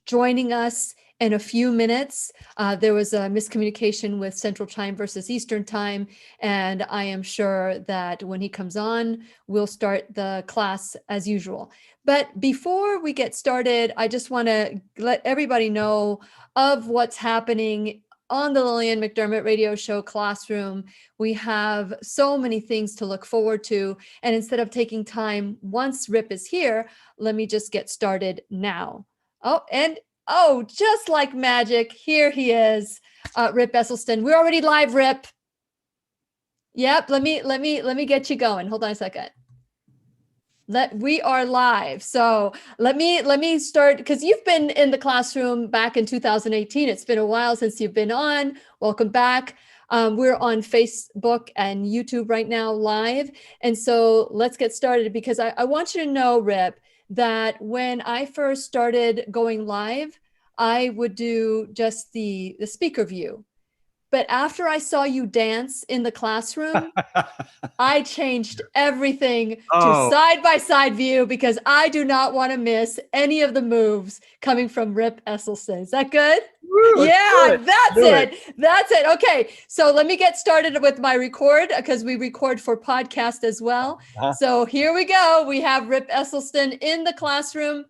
joining us in a few minutes. There was a miscommunication with Central Time versus Eastern Time, and I am sure that when he comes on, we'll start the class as usual. But before we get started, I just want to let everybody know of what's happening on the Lillian McDermott radio show Classroom. We have so many things to look forward to. And instead of taking time once Rip is here, let me just get started now. Oh, just like magic, here he is, Rip Esselstyn. We're already live, Rip. Yep, let me get you going. Hold on a second. We are live. So let me start, because you've been in the classroom back in 2018. It's been a while since you've been on. Welcome back. We're on Facebook and YouTube right now live. And so let's get started, because I want you to know, Rip, that when I first started going live, I would do just the speaker view. But after I saw you dance in the classroom, I changed everything to side-by-side view, because I do not want to miss any of the moves coming from Rip Esselstyn. Is that good? Woo, yeah, that's it. That's it. Okay, so let me get started with my record, because we record for podcast as well. So here we go. We have Rip Esselstyn in the classroom,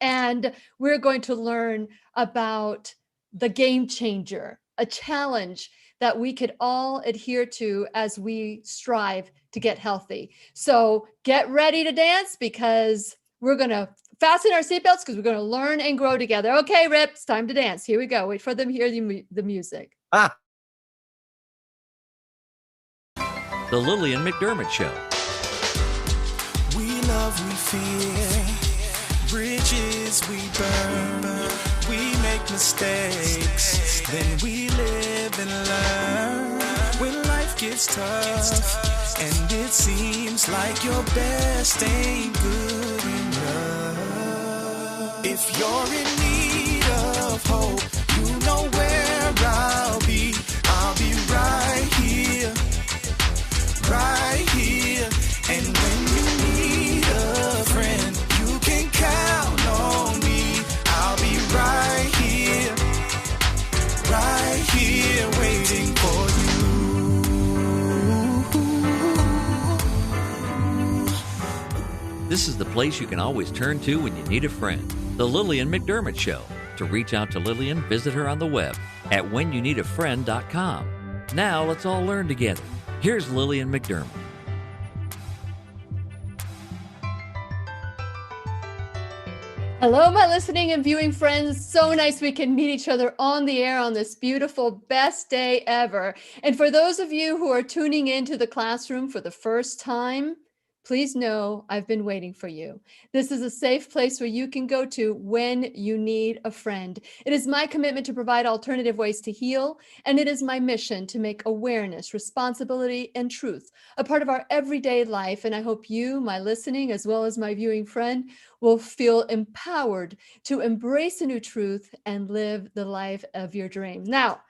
and we're going to learn about the game changer, a challenge that we could all adhere to as we strive to get healthy. So get ready to dance, because we're going to fasten our seatbelts, because we're going to learn and grow together. Okay, Rip, it's time to dance. Here we go. Wait for them to hear the music. The Lillian McDermott Show. We love, we fear, bridges we burn, we make mistakes, then we live and learn. When life gets tough and it seems like your best ain't good enough, if you're in need of hope, you know where I'll be right here, right here. And when you need a friend, you can count on me. I'll be right here waiting for you. This is the place you can always turn to when you need a friend. The Lillian McDermott Show. To reach out to Lillian, visit her on the web at whenyouneedafriend.com. Now let's all learn together. Here's Lillian McDermott. Hello, my listening and viewing friends. So nice we can meet each other on the air on this beautiful, best day ever. And for those of you who are tuning into the classroom for the first time, please know I've been waiting for you. This is a safe place where you can go to when you need a friend. It is my commitment to provide alternative ways to heal, and it is my mission to make awareness, responsibility, and truth a part of our everyday life. And I hope you, my listening, as well as my viewing friend, will feel empowered to embrace a new truth and live the life of your dreams. Now,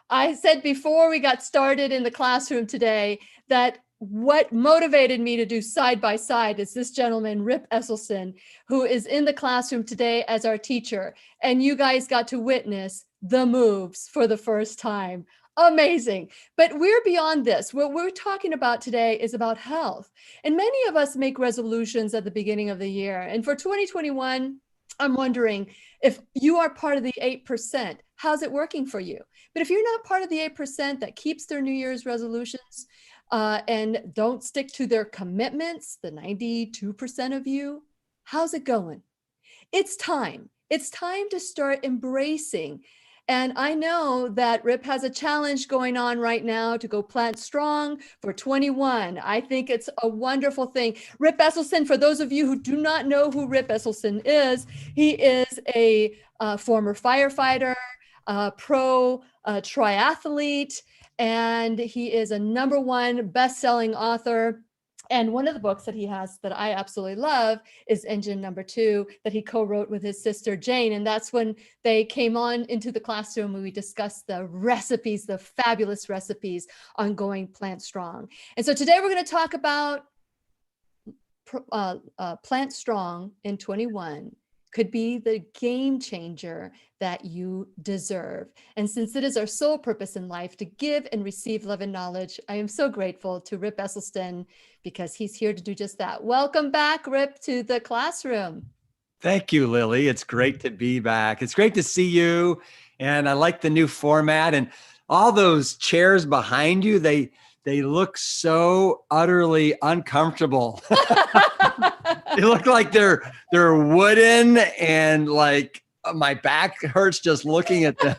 I said before we got started in the classroom today that what motivated me to do side by side is this gentleman, Rip Esselstyn, who is in the classroom today as our teacher. And you guys got to witness the moves for the first time. Amazing. But we're beyond this. What we're talking about today is about health. And many of us make resolutions at the beginning of the year. And for 2021, I'm wondering if you are part of the 8%, how's it working for you? But if you're not part of the 8% that keeps their New Year's resolutions, and don't stick to their commitments, the 92% of you, how's it going? It's time. It's time to start embracing. And I know that Rip has a challenge going on right now to go plant strong for 21. I think it's a wonderful thing. Rip Esselstyn, for those of you who do not know who Rip Esselstyn is, he is a former firefighter, pro triathlete, and he is a #1 best-selling author. And one of the books that he has that I absolutely love is Engine #2 that he co-wrote with his sister Jane. And that's when they came on into the classroom and we discussed the recipes, the fabulous recipes on going plant strong. And so today we're going to talk about plant strong in 21. could be the game changer that you deserve. And since it is our sole purpose in life to give and receive love and knowledge, I am so grateful to Rip Esselstyn because he's here to do just that. Welcome back, Rip, to the classroom. Thank you, Lily. It's great to be back. It's great to see you. And I like the new format and all those chairs behind you. They look so utterly uncomfortable. They look like they're wooden, and like my back hurts just looking at them.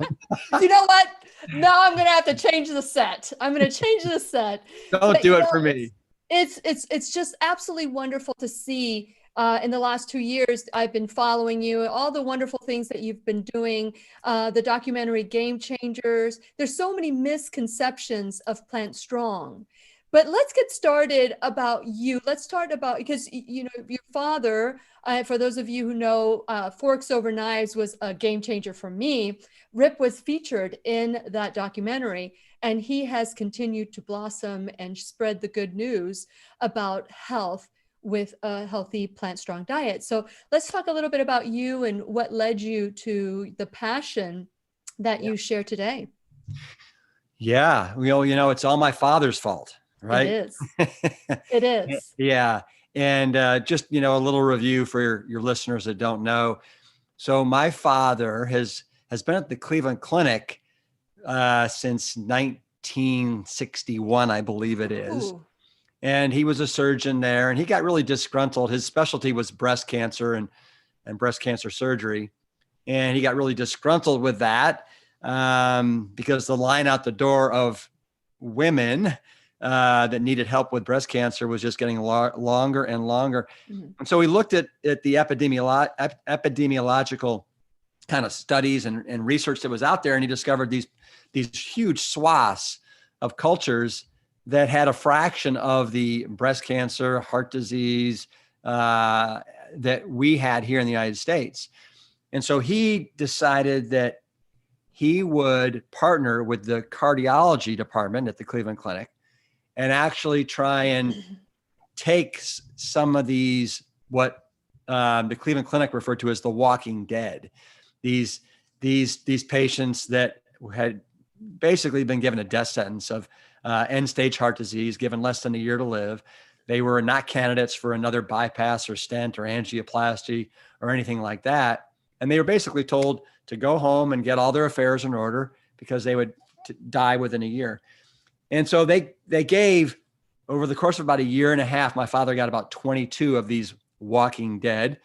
You know what? Now I'm going to have to change the set. I'm going to change the set. Don't do it for me. It's just absolutely wonderful to see. In the last 2 years, I've been following you, all the wonderful things that you've been doing, the documentary Game Changers. There's so many misconceptions of Plant Strong. But let's get started about you. Let's start about, because, you know, your father, for those of you who know, Forks Over Knives was a game changer for me. Rip was featured in that documentary, and he has continued to blossom and spread the good news about health with a healthy Plant Strong diet. So let's talk a little bit about you and what led you to the passion that you share today. Yeah. Well, you know, it's all my father's fault, right? It is. It is. Yeah. And just, you know, a little review for your listeners that don't know. So my father has been at the Cleveland Clinic since 1961, I believe it is. Ooh. And he was a surgeon there, and he got really disgruntled. His specialty was breast cancer and breast cancer surgery. And he got really disgruntled with that because the line out the door of women that needed help with breast cancer was just getting longer and longer. Mm-hmm. And so he looked at the epidemiological kind of studies and research that was out there, and he discovered these huge swaths of cultures that had a fraction of the breast cancer, heart disease that we had here in the United States. And so he decided that he would partner with the cardiology department at the Cleveland Clinic and actually try and take some of these, what the Cleveland Clinic referred to as the walking dead, these patients that had basically been given a death sentence of end-stage heart disease, given less than a year to live. They were not candidates for another bypass or stent or angioplasty or anything like that. And they were basically told to go home and get all their affairs in order because they would die within a year. And so they gave, over the course of about a year and a half, my father got about 22 of these walking dead,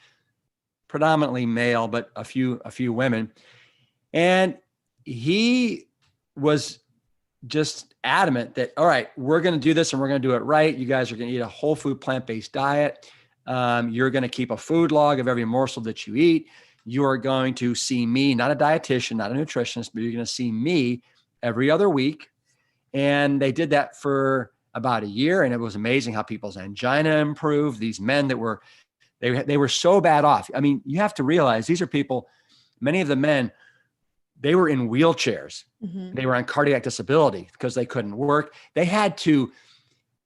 predominantly male, but a few women. And he was just adamant that, all right, we're going to do this and we're going to do it right. You guys are going to eat a whole food, plant-based diet. You're going to keep a food log of every morsel that you eat. You are going to see me, not a dietitian, not a nutritionist, but you're going to see me every other week. And they did that for about a year. And it was amazing how people's angina improved. These men that were, they were so bad off. I mean, you have to realize these are people, many of the men, they were in wheelchairs. Mm-hmm. They were on cardiac disability because they couldn't work. They had to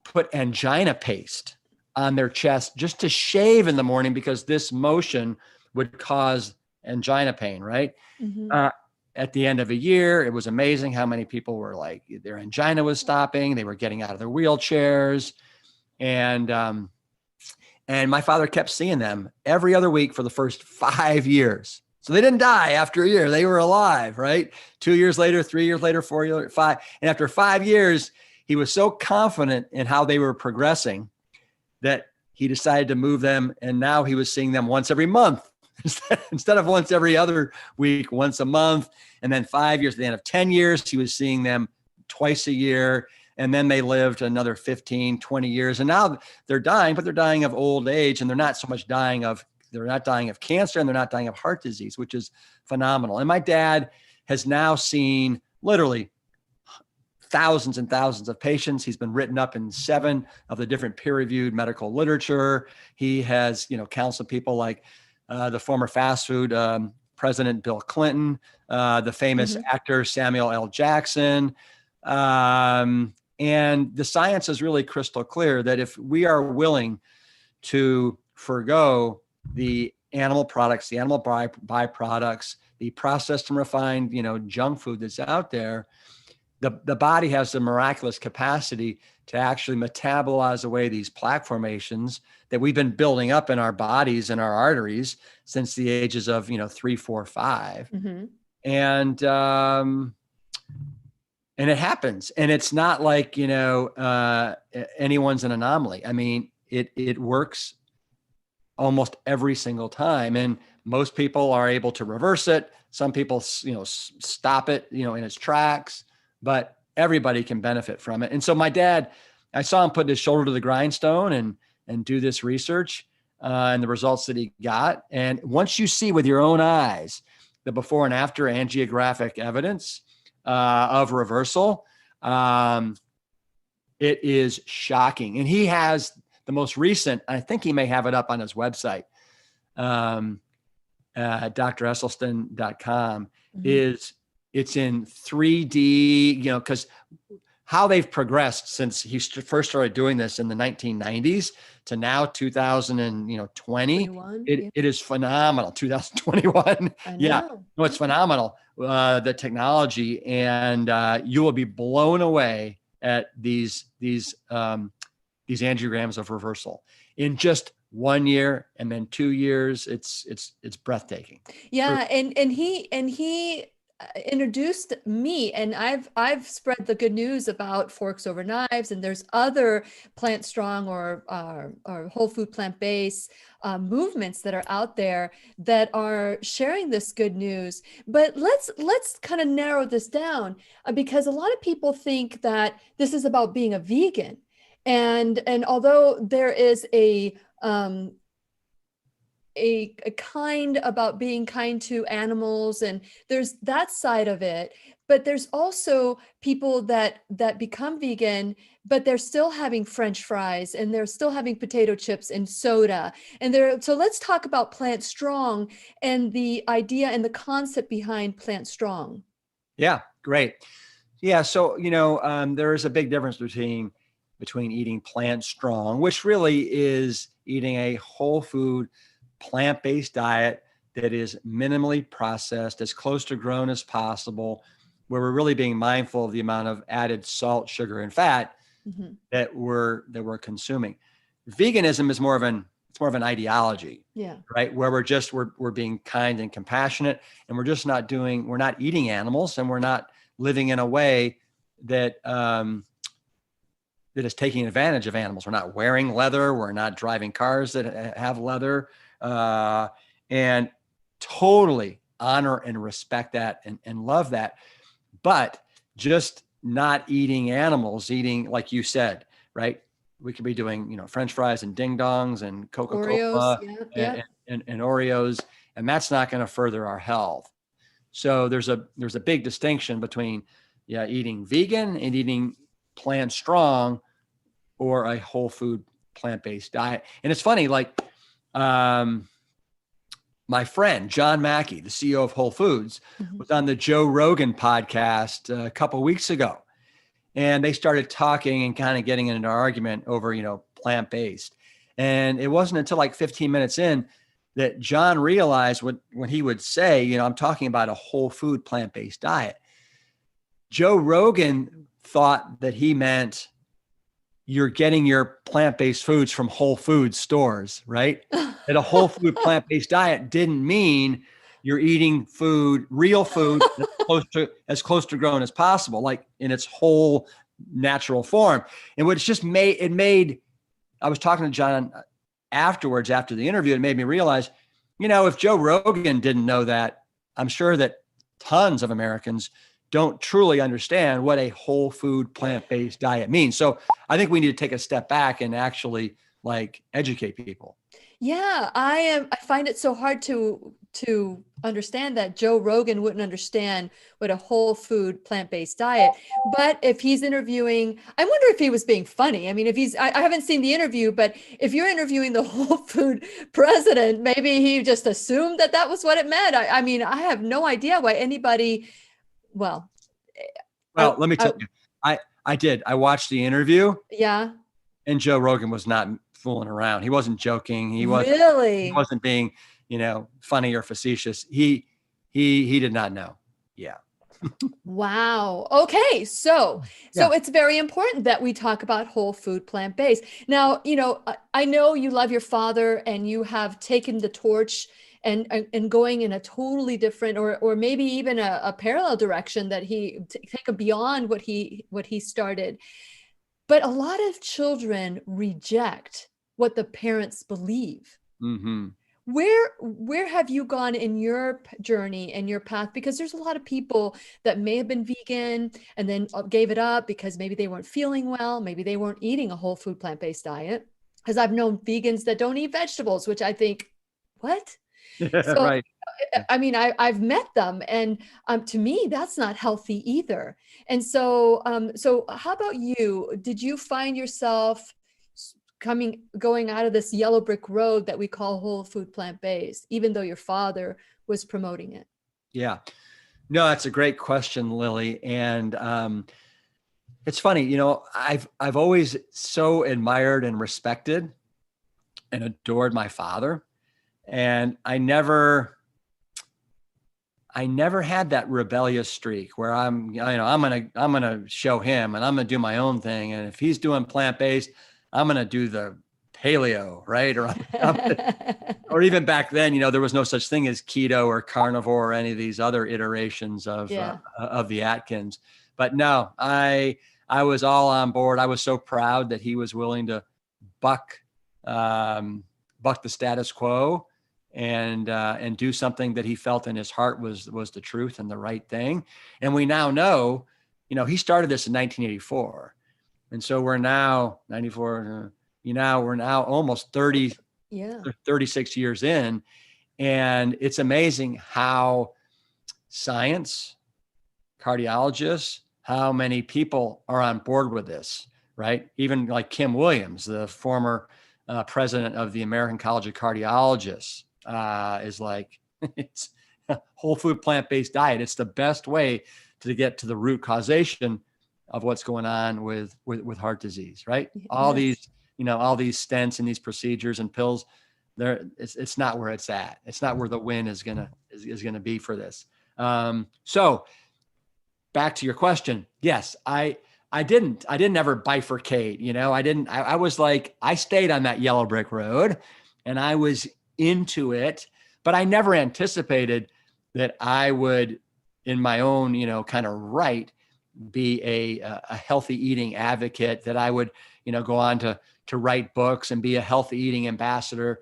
put angina paste on their chest just to shave in the morning because this motion would cause angina pain, right? Mm-hmm. At the end of a year, it was amazing how many people were like, their angina was stopping. They were getting out of their wheelchairs. And my father kept seeing them every other week for the first 5 years. So they didn't die after a year. They were alive, right? 2 years later, 3 years later, 4 years, 5. And after 5 years, he was so confident in how they were progressing that he decided to move them. And now he was seeing them once every month instead of once every other week, once a month. And then 5 years, at the end of 10 years, he was seeing them twice a year. And then they lived another 15, 20 years. And now they're dying, but they're dying of old age. And they're not so much they're not dying of cancer and they're not dying of heart disease, which is phenomenal. And my dad has now seen literally thousands and thousands of patients. He's been written up in 7 of the different peer-reviewed medical literature. He has, counseled people like the former fast food president, Bill Clinton, the famous actor, Samuel L. Jackson. And the science is really crystal clear that if we are willing to forgo the animal products, the animal byproducts, the processed and refined, junk food that's out there, the body has the miraculous capacity to actually metabolize away these plaque formations that we've been building up in our bodies and our arteries since the ages of, 3, 4, 5. Mm-hmm. And it happens. And it's not like, anyone's an anomaly. I mean, it works almost every single time. And most people are able to reverse it. Some people, stop it, in its tracks, but everybody can benefit from it. And so my dad, I saw him put his shoulder to the grindstone and do this research and the results that he got. And once you see with your own eyes the before and after angiographic evidence of reversal, it is shocking. And he has the most recent, I think he may have it up on his website, dresselstyn.com, Mm-hmm. It's in 3D, because how they've progressed since he first started doing this in the 1990s to now 2020, it is phenomenal. 2021. Yeah, no, it's phenomenal. The technology, and you will be blown away at these angiograms of reversal in just 1 year, and then 2 years. It's breathtaking. Yeah. And he introduced me, and I've spread the good news about Forks Over Knives, and there's other plant strong or whole food plant-based movements that are out there that are sharing this good news. But let's kind of narrow this down, because a lot of people think that this is about being a vegan, and although there is a kind about being kind to animals, and there's that side of it, but there's also people that become vegan, but they're still having French fries, and they're still having potato chips and soda, and so let's talk about Plant Strong and the idea and the concept behind Plant Strong. Yeah, great. Yeah, so there is a big difference between eating Plant Strong, which really is eating a whole food plant-based diet that is minimally processed, as close to grown as possible, where we're really being mindful of the amount of added salt, sugar, and fat Mm-hmm. that we're consuming. Veganism is more of an ideology, Yeah. right? Where we're being kind and compassionate, and we're not eating animals, and we're not living in a way that is taking advantage of animals. We're not wearing leather. We're not driving cars that have leather, and totally honor and respect that and love that. But just not eating animals, eating, like you said, right? We could be doing, French fries and ding dongs and Coca-Cola and Oreos, and that's not going to further our health. So there's a big distinction between eating vegan and eating Plant Strong or a whole food plant-based diet. And it's funny, like my friend, John Mackey, the CEO of Whole Foods, Mm-hmm. was on the Joe Rogan podcast a couple of weeks ago. And they started talking and kind of getting in an argument over, plant-based. And it wasn't until like 15 minutes in that John realized when he would say, I'm talking about a whole food plant-based diet. Joe Rogan thought that he meant you're getting your plant-based foods from Whole Foods stores, right? That a whole food plant-based diet didn't mean you're eating food, real food, as close to grown as possible, like in its whole natural form. And what it's just made, I was talking to John afterwards, after the interview, it made me realize, if Joe Rogan didn't know that, I'm sure that tons of Americans don't truly understand what a whole food plant-based diet means. So I think we need to take a step back and actually educate people. Yeah, I find it so hard to understand that Joe Rogan wouldn't understand what a whole food plant-based diet. But if he's interviewing, I wonder if he was being funny. I mean, I haven't seen the interview, but if you're interviewing the whole food president, maybe he just assumed that was what it meant. I mean, I have no idea why anybody, let me tell you, I did. I watched the interview. Yeah. And Joe Rogan was not fooling around. He wasn't joking. He wasn't being, funny or facetious. He did not know. Yeah. Wow. Okay. So it's very important that we talk about whole food, plant-based. Now, I know you love your father and you have taken the torch and going in a totally different or maybe even a parallel direction that take a beyond what he started. But a lot of children reject what the parents believe. Mm-hmm. Where have you gone in your journey and your path? Because there's a lot of people that may have been vegan and then gave it up because maybe they weren't feeling well, maybe they weren't eating a whole food plant-based diet. Because I've known vegans that don't eat vegetables, which I think, what? So, Right. I mean, I've met them, and to me, that's not healthy either. And so, how about you? Did you find yourself going out of this yellow brick road that we call whole food plant-based, even though your father was promoting it? Yeah. No, that's a great question, Lily. And it's funny, I've always so admired and respected and adored my father. And I never had that rebellious streak where I'm going to show him and I'm going to do my own thing. And if he's doing plant-based, I'm going to do the paleo, right? Or even back then, there was no such thing as keto or carnivore or any of these other iterations of the Atkins. But no, I was all on board. I was so proud that he was willing to buck the status quo and do something that he felt in his heart was the truth and the right thing. And we now know, he started this in 1984. And so we're now 94, we're now almost 36 years in. And it's amazing how science, cardiologists, how many people are on board with this, right? Even like Kim Williams, the former president of the American College of Cardiologists, is like, it's a whole food plant-based diet. It's the best way to get to the root causation of what's going on with heart disease, right? Yes. All these stents and these procedures and pills, it's not where it's at. It's not where the win is gonna be for this. So back to your question. Yes, I didn't ever bifurcate, I was like, I stayed on that yellow brick road and I was into it, but I never anticipated that I would, in my own, kind of right, be a healthy eating advocate, that I would, go on to write books and be a healthy eating ambassador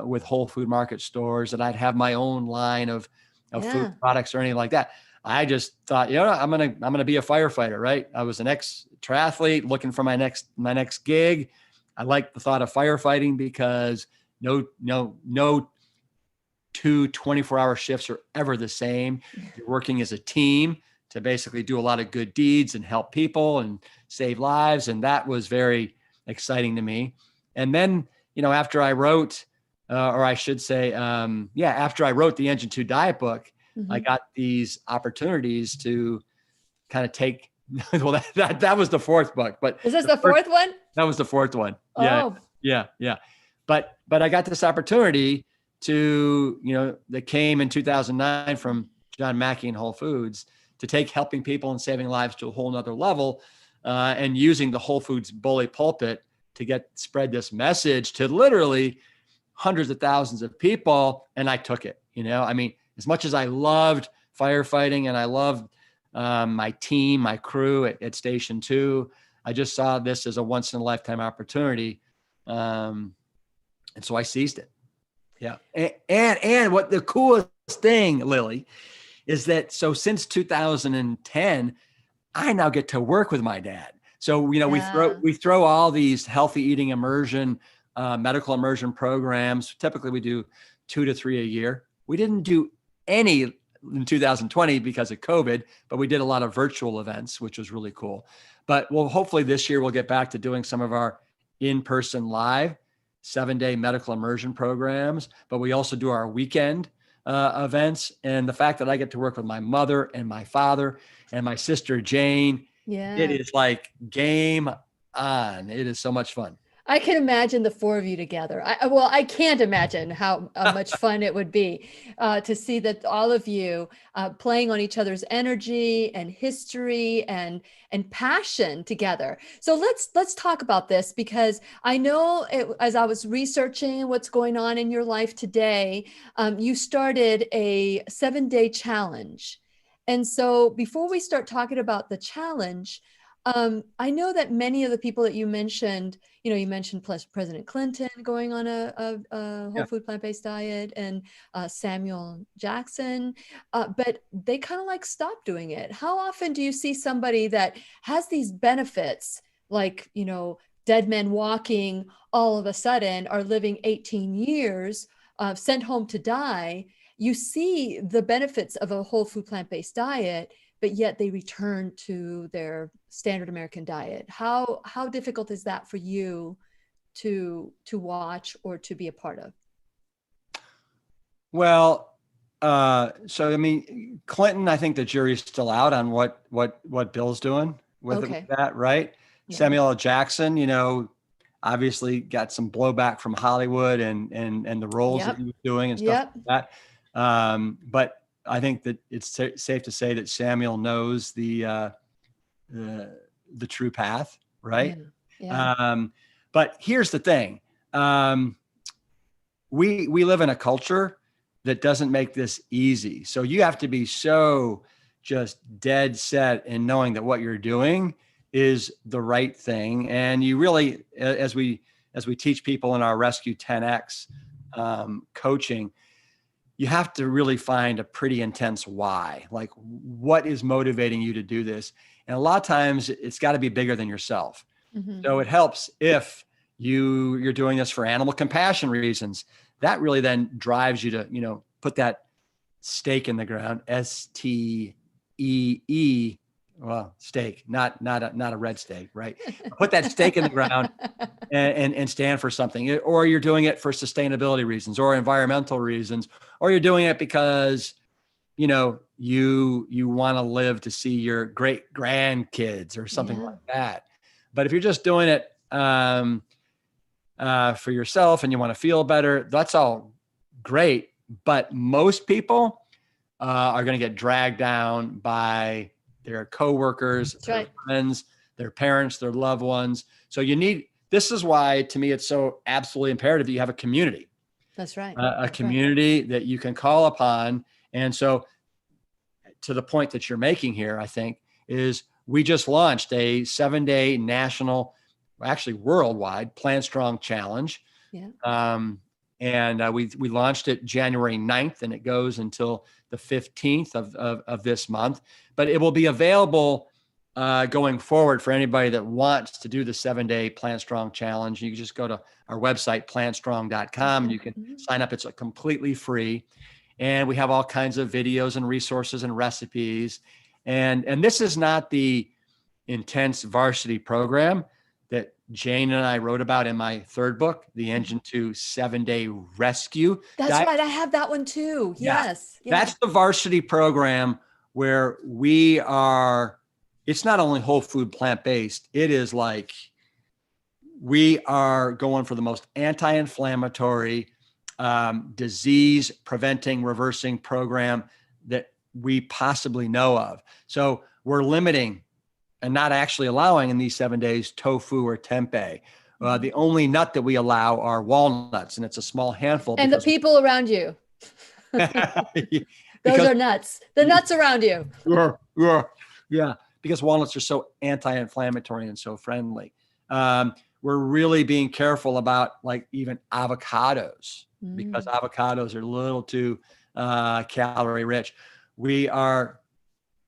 with Whole Food Market stores, that I'd have my own line of food products or anything like that. I just thought, I'm gonna be a firefighter, right? I was an ex-triathlete looking for my next gig. I liked the thought of firefighting because no 2 24-hour shifts are ever the same. You're working as a team to basically do a lot of good deeds and help people and save lives. And that was very exciting to me. And then, after I wrote, after I wrote the Engine 2 diet book, mm-hmm. I got these opportunities to kind of take, well, that was the fourth book, but is this the fourth one? That was the fourth one. Oh. Yeah. But I got this opportunity to, that came in 2009 from John Mackey and Whole Foods, to take helping people and saving lives to a whole nother level, and using the Whole Foods bully pulpit to spread this message to literally hundreds of thousands of people. And I took it, as much as I loved firefighting and I loved my team, my crew at Station 2, I just saw this as a once in a lifetime opportunity. And so I seized it. Yeah. And what the coolest thing, Lily, is that, so since 2010, I now get to work with my dad. So, we throw all these healthy eating immersion, medical immersion programs. Typically we do 2 to 3 a year. We didn't do any in 2020 because of COVID, but we did a lot of virtual events, which was really cool. But hopefully this year we'll get back to doing some of our in-person live 7-day medical immersion programs, but we also do our weekend events. And the fact that I get to work with my mother and my father and my sister, Jane, it is like game on. It is so much fun. I can imagine the four of you together. I can't imagine how much fun it would be to see that all of you playing on each other's energy and history and passion together. So let's talk about this, because I know as I was researching what's going on in your life today, you started a 7-day challenge. And so before we start talking about the challenge, I know that many of the people that you mentioned, you mentioned President Clinton going on a whole food plant-based diet, and Samuel Jackson, but they kind of like stopped doing it. How often do you see somebody that has these benefits, like, dead men walking, all of a sudden are living 18 years, sent home to die? You see the benefits of a whole food plant-based diet, but yet they return to their standard American diet. How difficult is that for you to watch or to be a part of? Well, so I mean, Clinton, I think the jury's still out on what Bill's doing with that, right? Yeah. Samuel L. Jackson, obviously got some blowback from Hollywood and the roles that he was doing and stuff like that. But I think that it's safe to say that Samuel knows the true path, right? Yeah. But here's the thing: we live in a culture that doesn't make this easy. So you have to be so just dead set in knowing that what you're doing is the right thing, and you really, as we teach people in our Rescue 10X coaching, you have to really find a pretty intense why, like what is motivating you to do this. And a lot of times it's got to be bigger than yourself. Mm-hmm. So it helps if you're doing this for animal compassion reasons. That really then drives you to, put that stake in the ground, STEE, well, stake, not a red stake, right? Put that stake in the ground and stand for something. Or you're doing it for sustainability reasons or environmental reasons, or you're doing it because, you want to live to see your great grandkids or something like that. But if you're just doing it for yourself and you want to feel better, that's all great. But most people are going to get dragged down by their coworkers, their friends, their parents, their loved ones. So this is why, to me, it's so absolutely imperative that you have a community. That's right. A community that you can call upon. And so to the point that you're making here, I think, is we just launched a 7-day national, actually worldwide, Plant Strong Challenge. Yeah. And we launched it January 9th, and it goes until the 15th of this month. But it will be available going forward for anybody that wants to do the 7-day Plant Strong Challenge. You can just go to our website, plantstrong.com, and you can sign up. It's completely free. And we have all kinds of videos and resources and recipes. And this is not the intense varsity program that Jane and I wrote about in my third book, The Engine to 7-Day Rescue. That's right. I have that one too. Yes. Yeah. That's the varsity program where it's not only whole food plant-based, it is like we are going for the most anti-inflammatory, disease preventing, reversing program that we possibly know of. So we're limiting and not actually allowing in these 7 days tofu or tempeh. The only nut that we allow are walnuts, and it's a small handful. And the people around you. Those are nuts. The nuts around you. Yeah, because walnuts are so anti-inflammatory and so friendly. We're really being careful about like even avocados, because avocados are a little too calorie rich. We are,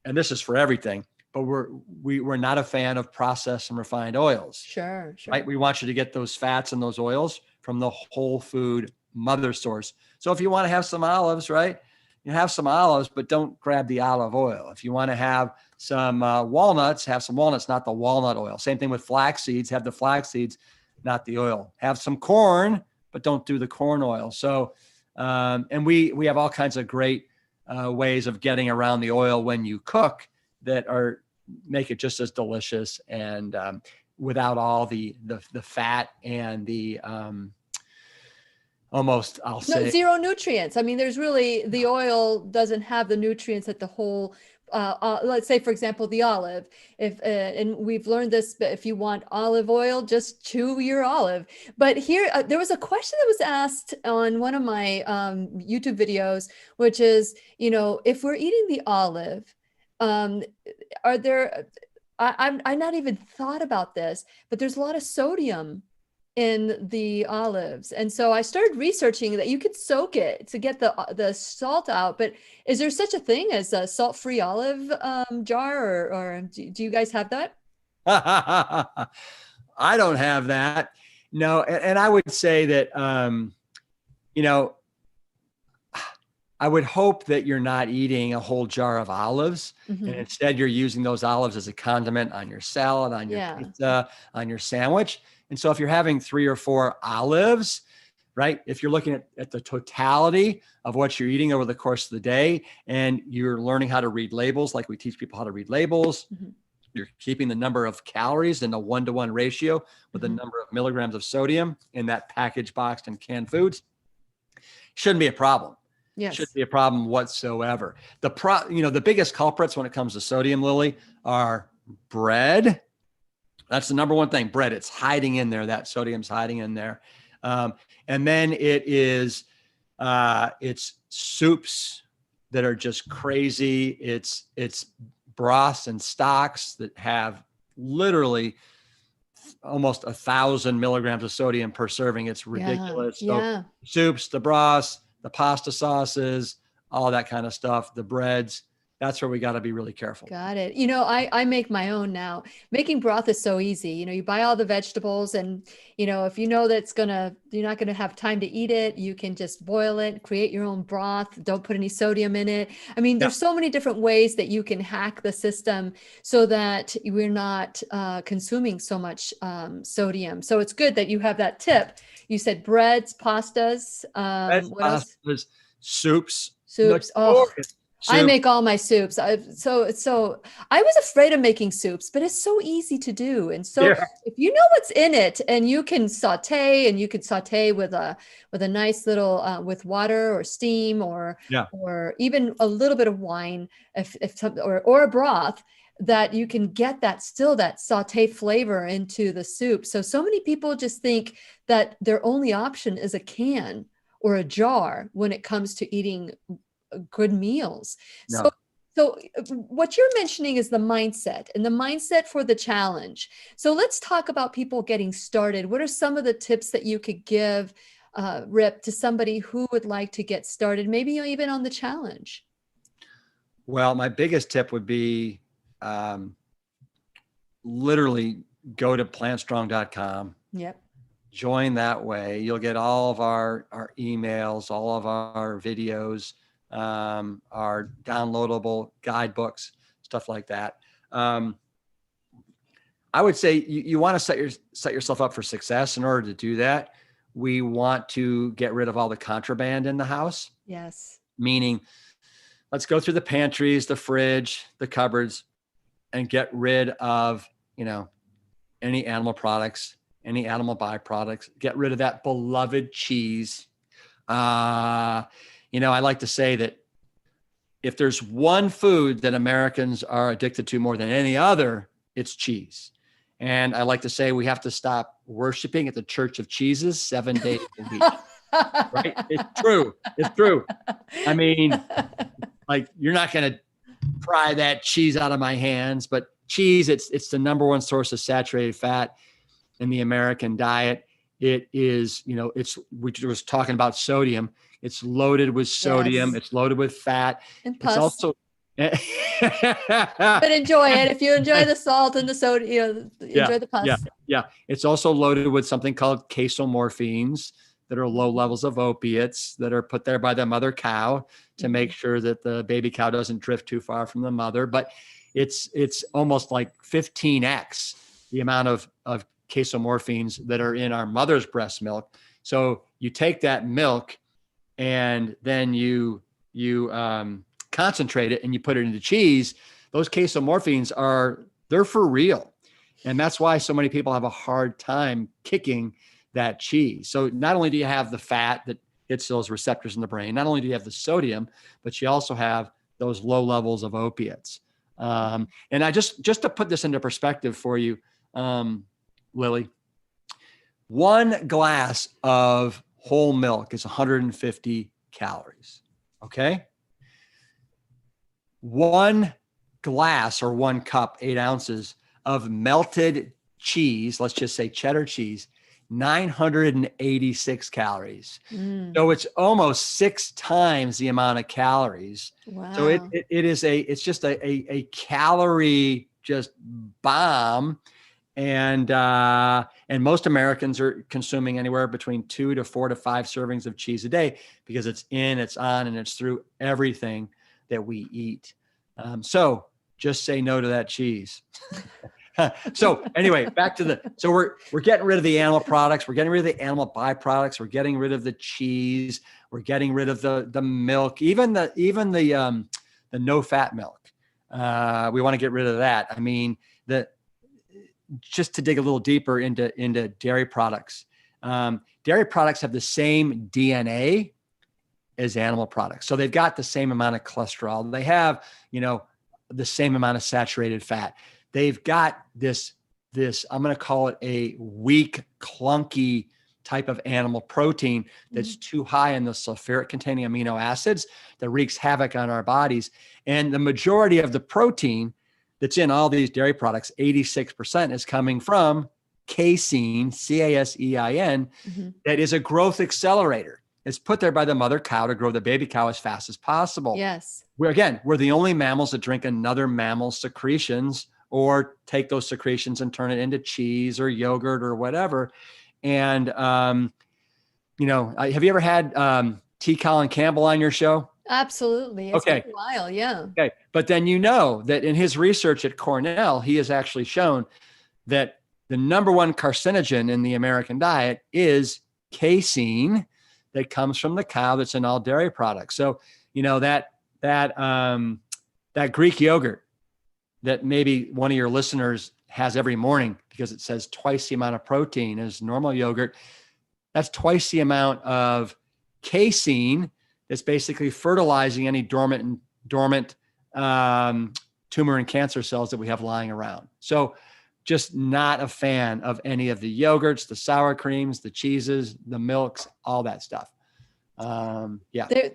and this is for everything, but we're not a fan of processed and refined oils. Sure. Right? We want you to get those fats and those oils from the whole food mother source. So if you want to have some olives, right, you have some olives, but don't grab the olive oil. If you want to have some walnuts, have some walnuts, not the walnut oil. Same thing with flax seeds, have the flax seeds, not the oil. Have some corn, but don't do the corn oil. So, and we have all kinds of great ways of getting around the oil when you cook that make it just as delicious. And without all the fat and the almost, I'll say, zero nutrients. I mean, there's really, the oil doesn't have the nutrients that the whole, let's say, for example, the olive, and we've learned this, but if you want olive oil, just chew your olive. But here, there was a question that was asked on one of my YouTube videos, which is, if we're eating the olive, are there, I not even thought about this, but there's a lot of sodium in the olives. And so I started researching that you could soak it to get the salt out. But is there such a thing as a salt-free olive jar, or do you guys have that? I don't have that. No. And I would say that, I would hope that you're not eating a whole jar of olives, and instead you're using those olives as a condiment on your salad, on your pizza, on your sandwich. And so if you're having 3 or 4 olives, right, if you're looking at the totality of what you're eating over the course of the day, and you're learning how to read labels, like we teach people how to read labels, you're keeping the number of calories in a 1-to-1 ratio with the number of milligrams of sodium in that packaged, boxed, and canned foods, shouldn't be a problem. Yes. Shouldn't be a problem whatsoever. The biggest culprits when it comes to sodium, Lily, are bread. That's the number one thing. Bread, it's hiding in there. That sodium's hiding in there. And then it's soups that are just crazy. It's broths and stocks that have literally almost 1,000 milligrams of sodium per serving. It's ridiculous. So soups, the broths, the pasta sauces, all that kind of stuff, the breads, that's where we got to be really careful. Got it. I make my own now. Making broth is so easy. You buy all the vegetables, and, if you know that you're not going to have time to eat it, you can just boil it, create your own broth. Don't put any sodium in it. I mean, there's so many different ways that you can hack the system so that we're not consuming so much sodium. So it's good that you have that tip. You said breads, pastas, what else? Soups. Oh, I make all my soups. I was afraid of making soups, but it's so easy to do. And so if you know what's in it, and you can saute with a nice little with water or steam or even a little bit of wine, or a broth, that you can get that saute flavor into the soup. So many people just think that their only option is a can or a jar when it comes to eating good meals. No. So what you're mentioning is the mindset, and the mindset for the challenge. So let's talk about people getting started. What are some of the tips that you could give, Rip, to somebody who would like to get started, maybe even on the challenge? Well, my biggest tip would be literally go to plantstrong.com. Yep. Join that way. You'll get all of our emails, all of our videos, our downloadable guidebooks, stuff like that. I would say you want to set yourself up for success. In order to do that, we want to get rid of all the contraband in the house. Yes. Meaning, let's go through the pantries, the fridge, the cupboards, and get rid of, any animal products, any animal byproducts. Get rid of that beloved cheese. I like to say that if there's one food that Americans are addicted to more than any other, it's cheese. And I like to say we have to stop worshiping at the Church of Cheeses 7 days a week. Right? It's true. It's true. I mean, like, you're not going to pry that cheese out of my hands, but cheese, it's the number one source of saturated fat in the American diet. It is, we were just talking about sodium. It's loaded with sodium. Yes. It's loaded with fat. And pus. It's also, but enjoy it. If you enjoy the salt and the soda, enjoy the pus. Yeah. It's also loaded with something called casomorphines that are low levels of opiates that are put there by the mother cow to make sure that the baby cow doesn't drift too far from the mother. But it's almost like 15x the amount of casomorphines that are in our mother's breast milk. So you take that milk and then you concentrate it and you put it into cheese. Those casomorphines they're for real. And that's why so many people have a hard time kicking that cheese. So not only do you have the fat that hits those receptors in the brain, not only do you have the sodium, but you also have those low levels of opiates. And I just to put this into perspective for you, Lily, 1 glass of whole milk is 150 calories. Okay. 1 glass or 1 cup, 8 ounces of melted cheese, let's just say cheddar cheese, 986 calories. So it's almost 6 times the amount of calories. Wow. So it's just a calorie just bomb. And most Americans are consuming anywhere between 2 to 4 to 5 servings of cheese a day because it's in, it's on, and it's through everything that we eat. So just say no to that cheese. So anyway, back to so we're getting rid of the animal products. We're getting rid of the animal byproducts. We're getting rid of the cheese. We're getting rid of the milk, even the no fat milk. We want to get rid of that. I mean, just to dig a little deeper into dairy products. Dairy products have the same DNA as animal products. So they've got the same amount of cholesterol. They have, the same amount of saturated fat. They've got this, I'm going to call it a weak, clunky type of animal protein that's too high in the sulfuric containing amino acids that wreaks havoc on our bodies. And the majority of the protein that's in all these dairy products, 86%, is coming from casein, casein, that is a growth accelerator. It's put there by the mother cow to grow the baby cow as fast as possible. Yes. We're the only mammals that drink another mammal's secretions or take those secretions and turn it into cheese or yogurt or whatever. And, have you ever had T. Colin Campbell on your show? Absolutely. It's been a while. Yeah. Okay. But then that in his research at Cornell, he has actually shown that the number 1 carcinogen in the American diet is casein that comes from the cow that's in all dairy products. So, that Greek yogurt that maybe one of your listeners has every morning because it says twice the amount of protein as normal yogurt, that's twice the amount of casein that's basically fertilizing any dormant tumor and cancer cells that we have lying around. So just not a fan of any of the yogurts, the sour creams, the cheeses, the milks, all that stuff.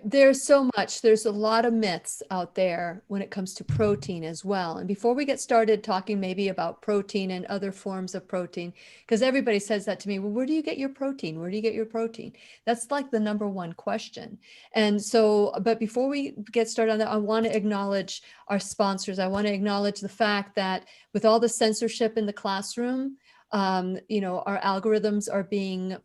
There's so much. There's a lot of myths out there when it comes to protein as well. And before we get started talking maybe about protein and other forms of protein, because everybody says that to me, well, where do you get your protein? Where do you get your protein? That's like the number 1 question. And so, but before we get started on that, I want to acknowledge our sponsors. I want to acknowledge the fact that with all the censorship in the classroom, our algorithms are being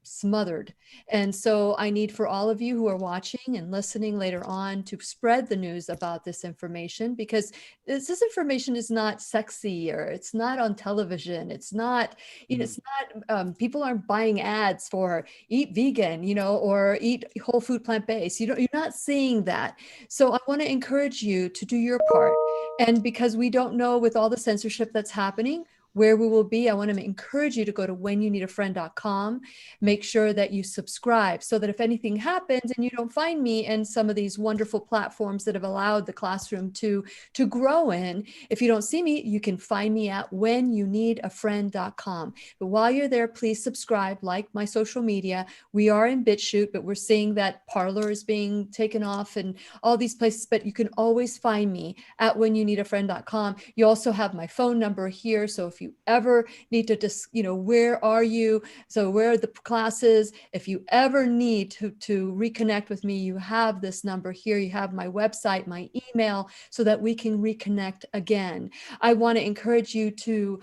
smothered. And so I need for all of you who are watching and listening later on to spread the news about this information, because this information is not sexy, or it's not on television. It's not, it's not, people aren't buying ads for eat vegan, or eat whole food, plant-based. You're not seeing that. So I want to encourage you to do your part. And because we don't know with all the censorship that's happening, where we will be, I want to encourage you to go to whenyouneedafriend.com. Make sure that you subscribe so that if anything happens and you don't find me in some of these wonderful platforms that have allowed the classroom to grow in, if you don't see me, you can find me at whenyouneedafriend.com. But while you're there, please subscribe, like my social media. We are in BitChute, but we're seeing that Parler is being taken off and all these places, but you can always find me at whenyouneedafriend.com. You also have my phone number here. So if you ever need to just, where are you? So where are the classes? If you ever need to reconnect with me, you have this number here. You have my website, my email, so that we can reconnect again. I want to encourage you to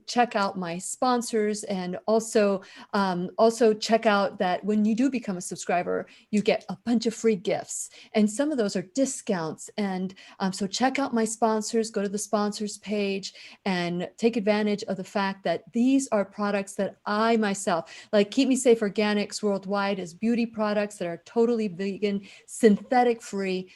check out my sponsors, and also check out that when you do become a subscriber, you get a bunch of free gifts, and some of those are discounts. And so check out my sponsors, go to the sponsors page, and take advantage of the fact that these are products that I myself, like Keep Me Safe Organics Worldwide, is beauty products that are totally vegan, synthetic free.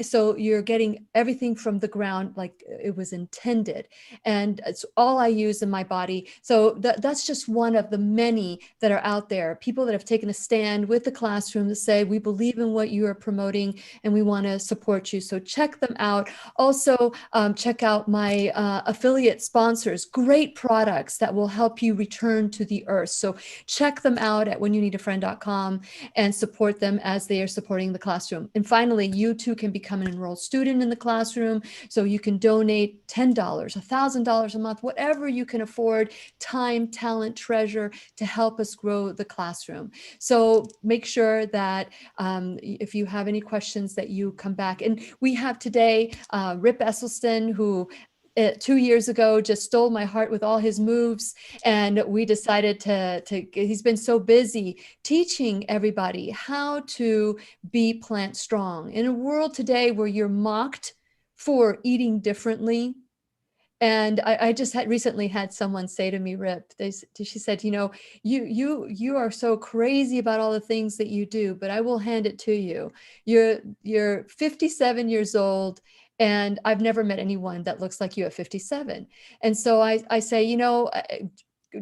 so you're getting everything from the ground like it was intended. And it's all I use in my body. So that's just one of the many that are out there. People that have taken a stand with the classroom to say, we believe in what you are promoting and we want to support you. So check them out. Also, check out my affiliate sponsors, great products that will help you return to the earth. So check them out at whenyounneedafriend.com and support them as they are supporting the classroom. And finally, you too can become an enrolled student in the classroom. So you can donate $10, $1,000 a month, whatever you can afford, time, talent, treasure to help us grow the classroom. So make sure that if you have any questions that you come back. And we have today Rip Esselstyn, who 2 years ago just stole my heart with all his moves, and we decided to he's been so busy teaching everybody how to be plant strong in a world today where you're mocked for eating differently. And I just recently had someone say to me, Rip, she said, you are so crazy about all the things that you do, but I will hand it to you. You're 57 years old, and I've never met anyone that looks like you at 57. And so I say,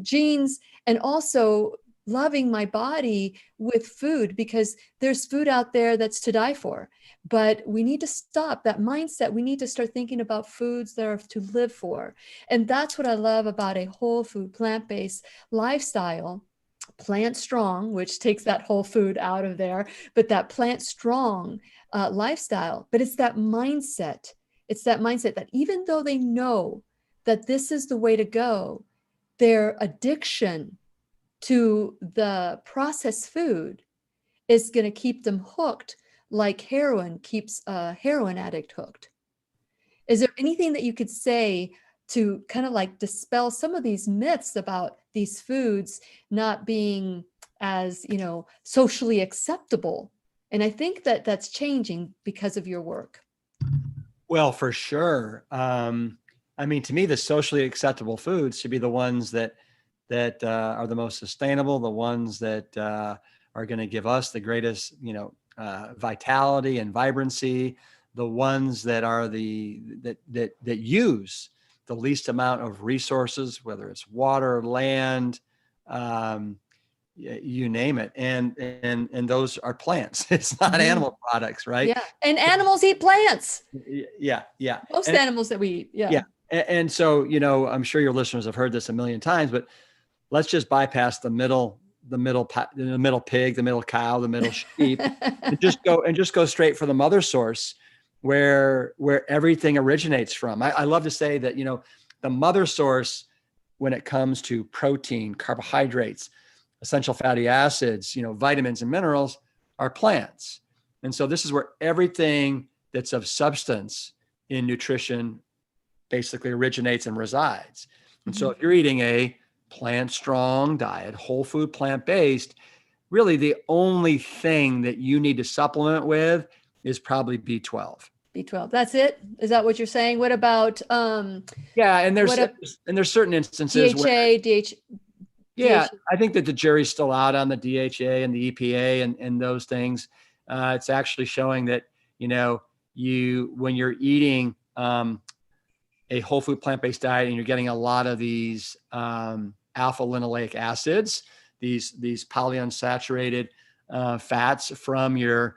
genes, and also loving my body with food, because there's food out there that's to die for. But we need to stop that mindset. We need to start thinking about foods that are to live for. And that's what I love about a whole food, plant-based lifestyle. Plant strong, which takes that whole food out of there, but that plant strong lifestyle. But it's that mindset. It's that mindset that even though they know that this is the way to go, their addiction to the processed food is going to keep them hooked, like heroin keeps a heroin addict hooked. Is there anything that you could say to kind of like dispel some of these myths about these foods not being as, socially acceptable? And I think that that's changing because of your work. Well, for sure. To me, the socially acceptable foods should be the ones that are the most sustainable, the ones that are going to give us the greatest, vitality and vibrancy, the ones that are that use the least amount of resources, whether it's water, land, you name it, and those are plants. It's not animal products, right? Yeah, and animals eat plants. Yeah. Most animals that we eat. Yeah. And so, I'm sure your listeners have heard this a million times, but let's just bypass the middle pig, the middle cow, the middle sheep, and just go straight for the mother source where everything originates from. I love to say that, the mother source, when it comes to protein, carbohydrates, essential fatty acids, vitamins and minerals, are plants. And so this is where everything that's of substance in nutrition basically originates and resides. And so if you're eating a plant strong diet, whole food, plant-based, really the only thing that you need to supplement with is probably B12. B12. That's it? Is that what you're saying? What about yeah, and there's certain instances DHA, where DHA. I think that the jury's still out on the DHA and the EPA and those things. It's actually showing that, when you're eating a whole food plant-based diet and you're getting a lot of these alpha linoleic acids, these polyunsaturated fats from your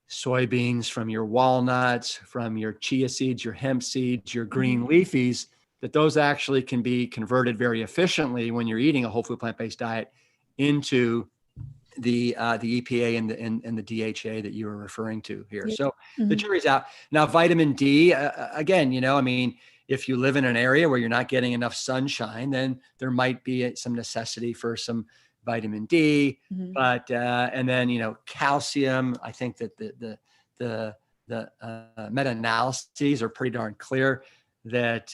soybeans, from your walnuts, from your chia seeds, your hemp seeds, your green leafies, that those actually can be converted very efficiently when you're eating a whole food plant-based diet into the EPA and the DHA that you were referring to here. So the jury's out. Now, vitamin D, again, if you live in an area where you're not getting enough sunshine, then there might be some necessity for some vitamin D, but, and then, calcium, I think that the meta-analyses are pretty darn clear that,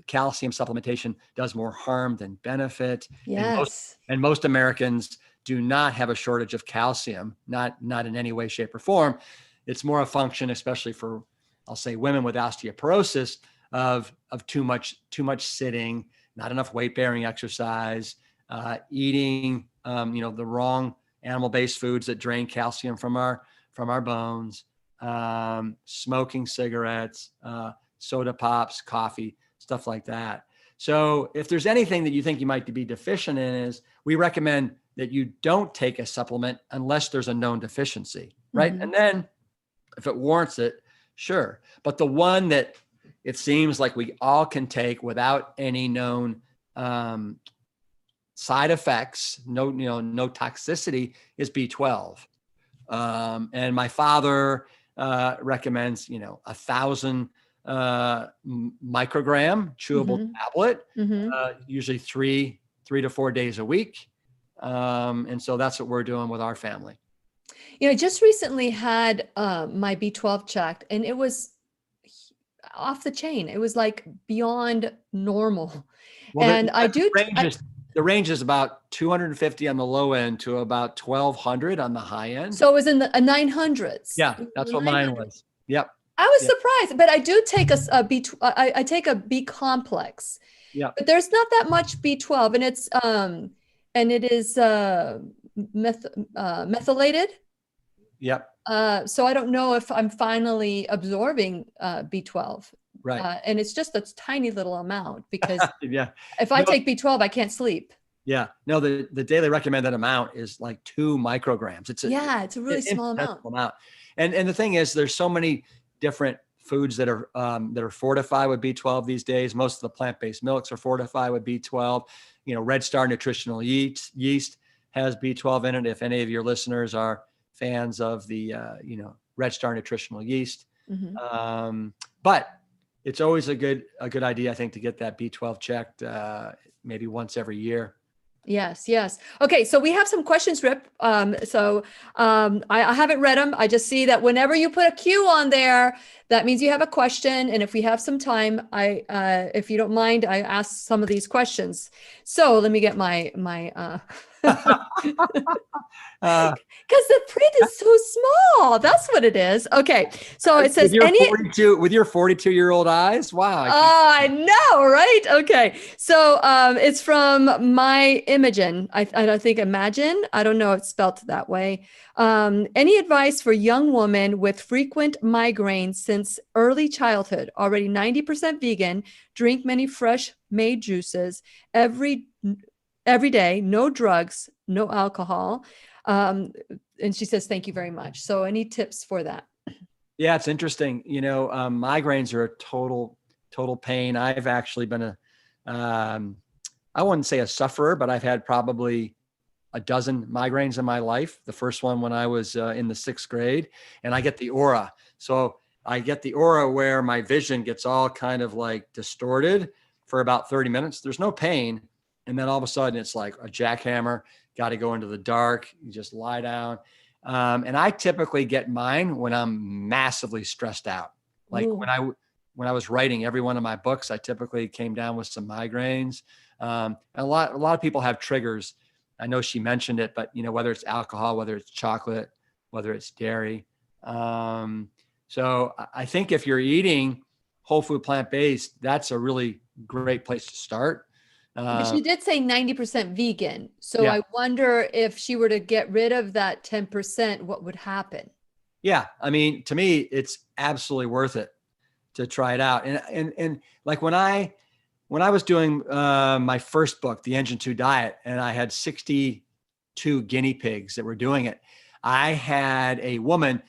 calcium supplementation does more harm than benefit. Yes. And most Americans do not have a shortage of calcium, not in any way, shape, or form. It's more a function, especially for, I'll say, women with osteoporosis, of too much sitting, not enough weight-bearing exercise, eating, the wrong animal-based foods that drain calcium from our bones, smoking cigarettes, soda pops, coffee, stuff like that. So if there's anything that you think you might be deficient in, is we recommend that you don't take a supplement unless there's a known deficiency, right? Mhm. And then if it warrants it, sure. But the one that it seems like we all can take without any known side effects, no toxicity, is B12. And my father recommends, 1,000 microgram chewable Mhm. tablet, Mhm. usually three to 4 days a week. And so that's what we're doing with our family. I just recently had my B12 checked, and it was off the chain. It was like beyond normal. Well, And I do, the range is about 250 on the low end to about 1,200 on the high end. so it was in the 900s. Yeah, that's what mine was. Yep. I was Yep. surprised, but I do take a B. I take a B complex. Yeah. But there's not that much B12, and it's and it is methylated. Yep. So I don't know if I'm finally absorbing B12. Right. And it's just a tiny little amount, because Yeah. if I take B12, I can't sleep. Yeah. No, the daily recommended amount is like 2 micrograms. It's a really small amount. And the thing is, there's so many different foods that are fortified with B12 these days. Most of the plant-based milks are fortified with B12. Red Star Nutritional Yeast has B12 in it. If any of your listeners are fans of the Red Star Nutritional Yeast, but it's always a good idea, I think, to get that B12 checked maybe once every year. Yes. Okay, so we have some questions, Rip. I haven't read them. I just see that whenever you put a Q on there, that means you have a question. And if we have some time, if you don't mind, I ask some of these questions. So let me get my because the print is so small. That's what it is. Okay. So it says with your 42-year-old eyes. Wow. I know, right? Okay. So it's from my Imogen. I don't think Imagine. I don't know if it's spelled that way. Any advice for young women with frequent migraines since early childhood, already 90% vegan, drink many fresh made juices every day, no drugs, no alcohol. And she says, thank you very much. So any tips for that? Yeah, it's interesting. Migraines are a total pain. I've actually been I wouldn't say a sufferer, but I've had probably a dozen migraines in my life. The first one when I was in the 6th grade, and I get the aura. So I get the aura where my vision gets all kind of like distorted for about 30 minutes. There's no pain. And then all of a sudden it's like a jackhammer, got to go into the dark. You just lie down. And I typically get mine when I'm massively stressed out. Like Ooh. when I was writing every one of my books, I typically came down with some migraines. And a lot of people have triggers. I know she mentioned it, but whether it's alcohol, whether it's chocolate, whether it's dairy. So I think if you're eating whole food plant-based, that's a really great place to start. But she did say 90% vegan. So Yeah. I wonder if she were to get rid of that 10%, what would happen? Yeah. I mean, to me, it's absolutely worth it to try it out. And like when I was doing my first book, The Engine 2 Diet, and I had 62 guinea pigs that were doing it, I had a woman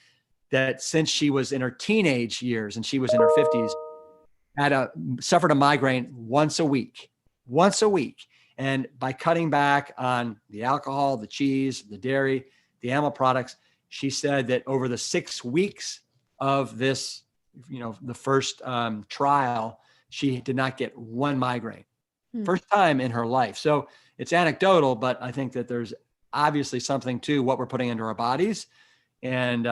that, since she was in her teenage years and she was in her 50s, suffered a migraine once a week. And by cutting back on the alcohol, the cheese, the dairy, the animal products, she said that over the 6 weeks of this, the first trial, she did not get one migraine. First time in her life. So it's anecdotal, but I think that there's obviously something to what we're putting into our bodies and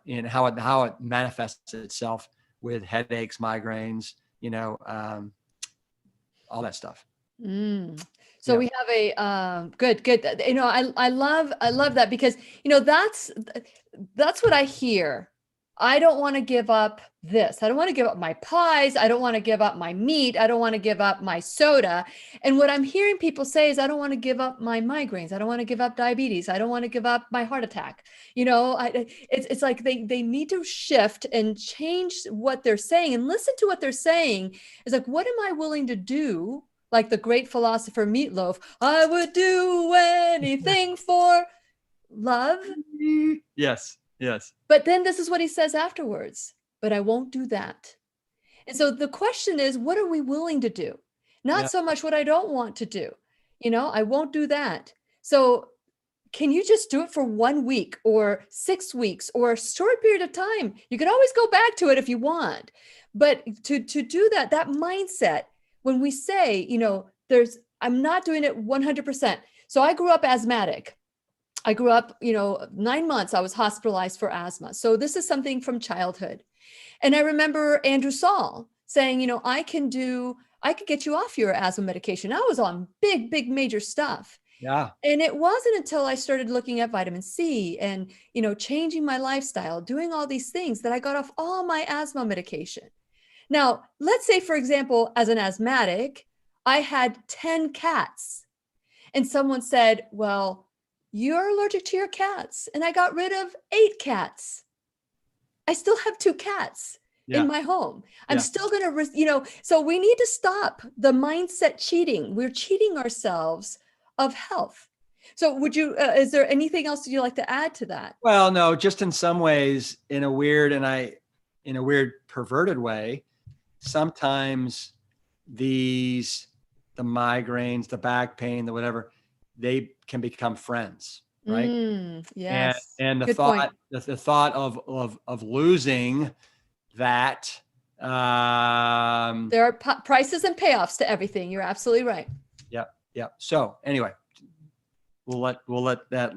in how it manifests itself with headaches, migraines, all that stuff. So Yeah. we have a good. I love that, because that's what I hear I don't want to give up this. I don't want to give up my pies. I don't want to give up my meat. I don't want to give up my soda. And what I'm hearing people say is, I don't want to give up my migraines. I don't want to give up diabetes. I don't want to give up my heart attack. It's like they need to shift and change what they're saying and listen to what they're saying. It's like, what am I willing to do? Like the great philosopher Meatloaf, I would do anything for love. Yes. Yes. But then this is what he says afterwards, but I won't do that. And so the question is, what are we willing to do? Not so much what I don't want to do. I won't do that. So can you just do it for 1 week or 6 weeks or a short period of time? You can always go back to it if you want. But to do that mindset, when we say, I'm not doing it 100%. So I grew up asthmatic. I grew up, 9 months, I was hospitalized for asthma. So this is something from childhood. And I remember Andrew Saul saying, I could get you off your asthma medication. I was on big, major stuff. Yeah. And it wasn't until I started looking at vitamin C and, changing my lifestyle, doing all these things, that I got off all my asthma medication. Now, let's say, for example, as an asthmatic, I had 10 cats and someone said, well, you're allergic to your cats. And I got rid of 8 cats. I still have 2 cats in my home. I'm still going to, so we need to stop the mindset cheating. We're cheating ourselves of health. So is there anything else you'd like to add to that? Well, no, just in some ways, in a weird perverted way, sometimes the migraines, the back pain, the whatever, they can become friends, right? Yes. And the Good thought, point. the thought of losing that. There are prices and payoffs to everything. You're absolutely right. Yeah. So anyway, we'll let that.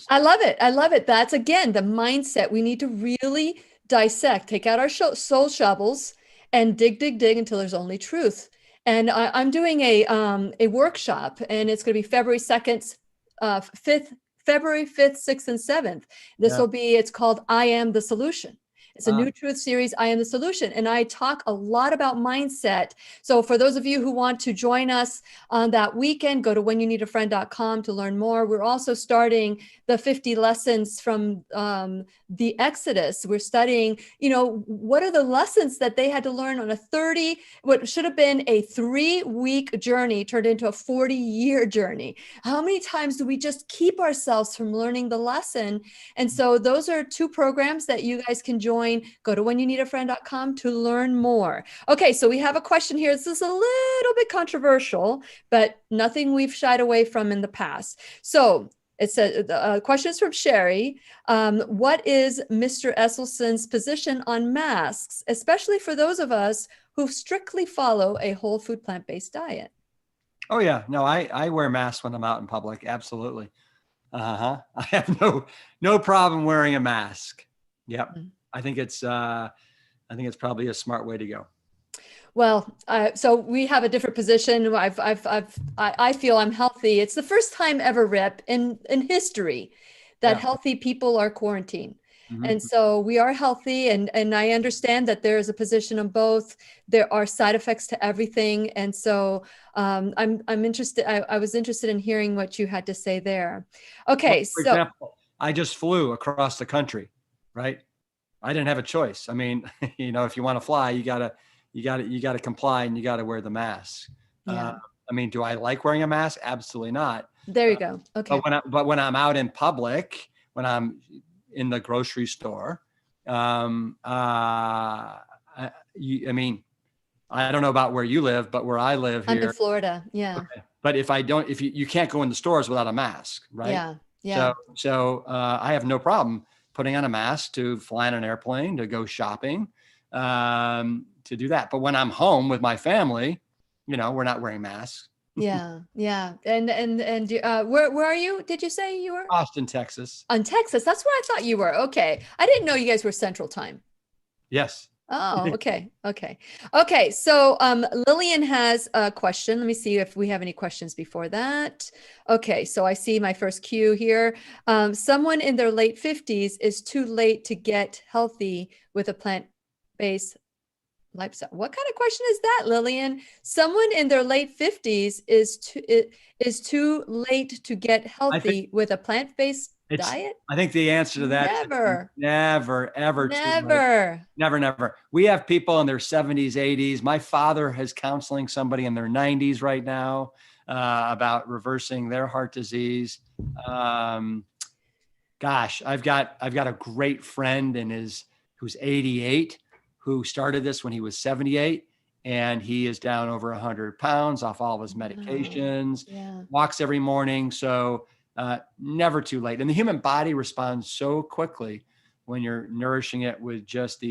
I love it. That's, again, the mindset. We need to really dissect, take out our soul shovels and dig until there's only truth. And I'm doing a workshop, and it's going to be February 2nd, 5th, February 5th, 6th, and 7th. It's called I Am the Solution. It's a new truth series, I Am the Solution. And I talk a lot about mindset. So for those of you who want to join us on that weekend, go to whenyouneedafriend.com to learn more. We're also starting the 50 lessons from the Exodus. We're studying, what are the lessons that they had to learn on what should have been a 3-week journey turned into a 40-year journey. How many times do we just keep ourselves from learning the lesson? And so those are 2 programs that you guys can join. Go to whenyouneedafriend.com to learn more. Okay, so we have a question here. This is a little bit controversial, but nothing we've shied away from in the past. So it says, the question is from Sherry. What is Mr. Esselstyn's position on masks, especially for those of us who strictly follow a whole food plant-based diet? Oh yeah, no, I wear masks when I'm out in public. Absolutely. I have no problem wearing a mask. Yep. I think it's probably a smart way to go. Well, so we have a different position. I feel I'm healthy. It's the first time ever, Rip, in history that healthy people are quarantined. Mm-hmm. And so we are healthy, and I understand that there is a position on both. There are side effects to everything. And so I'm interested. I was interested in hearing what you had to say there. Okay. For example, I just flew across the country, right? I didn't have a choice. I mean, if you want to fly, you gotta comply, and you gotta wear the mask. Yeah. I mean, do I like wearing a mask? Absolutely not. There you go. Okay. But when I'm out in public, when I'm in the grocery store, I mean, I don't know about where you live, but where I live here, I'm in Florida. Yeah. Okay. But if you can't go in the stores without a mask, right? Yeah. Yeah. So I have no problem putting on a mask to fly on an airplane, to go shopping, to do that. But when I'm home with my family, we're not wearing masks. Yeah. Yeah. And where are you? Did you say you were? Austin, Texas. On Texas. That's where I thought you were. Okay. I didn't know you guys were Central Time. Yes. Oh, okay. Okay. Okay. So Lillian has a question. Let me see if we have any questions before that. Okay. So I see my first cue here. Someone in their late 50s is too late to get healthy with a plant-based lifestyle. What kind of question is that, Lillian? Someone in their late 50s is too late to get I think healthy with a plant-based it's, diet? I think the answer to that is Never. never, ever too late. Never. Never, never. We have people in their 70s, 80s. My father is counseling somebody in their 90s right now about reversing their heart disease. Gosh, I've got a great friend who's 88, who started this when he was 78, and he is down over 100 pounds off all of his medications, Yeah. walks every morning. So never too late. And the human body responds so quickly when you're nourishing it with just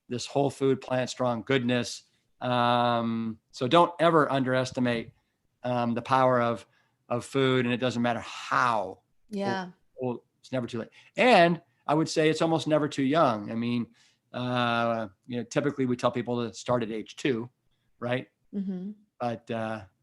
this whole food, plant strong goodness. So don't ever underestimate the power of food, and it doesn't matter how. Yeah. Old, it's never too late. And I would say it's almost never too young. I mean, typically we tell people to start at age 2, right? Mm-hmm. But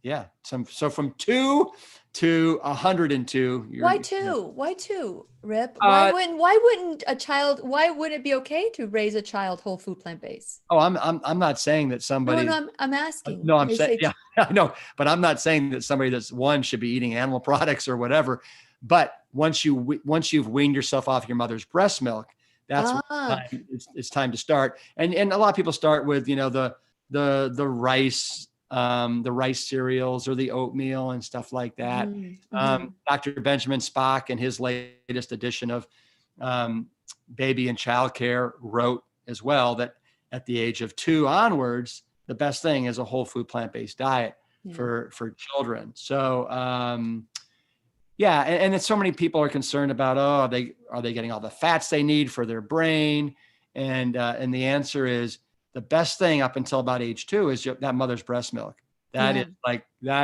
yeah, so from 2 to 102. Why 2? Why 2, Rip? Why wouldn't why wouldn't it be okay to raise a child whole food plant-based? Oh, I'm not saying that somebody. No, I'm asking. No, I'm They saying, say yeah, I know, but I'm not saying that somebody that's 1 should be eating animal products or whatever. But once you've weaned yourself off your mother's breast milk, that's it's time to start. And a lot of people start with, the rice, the rice cereals or the oatmeal and stuff like that. Mm-hmm. Dr. Benjamin Spock, in his latest edition of Baby and Child Care, wrote as well that at the age of 2 onwards, the best thing is a whole food plant-based diet for children. So yeah, and so many people are concerned about, are they getting all the fats they need for their brain? And the answer is, the best thing up until about age 2 is that mother's breast milk. That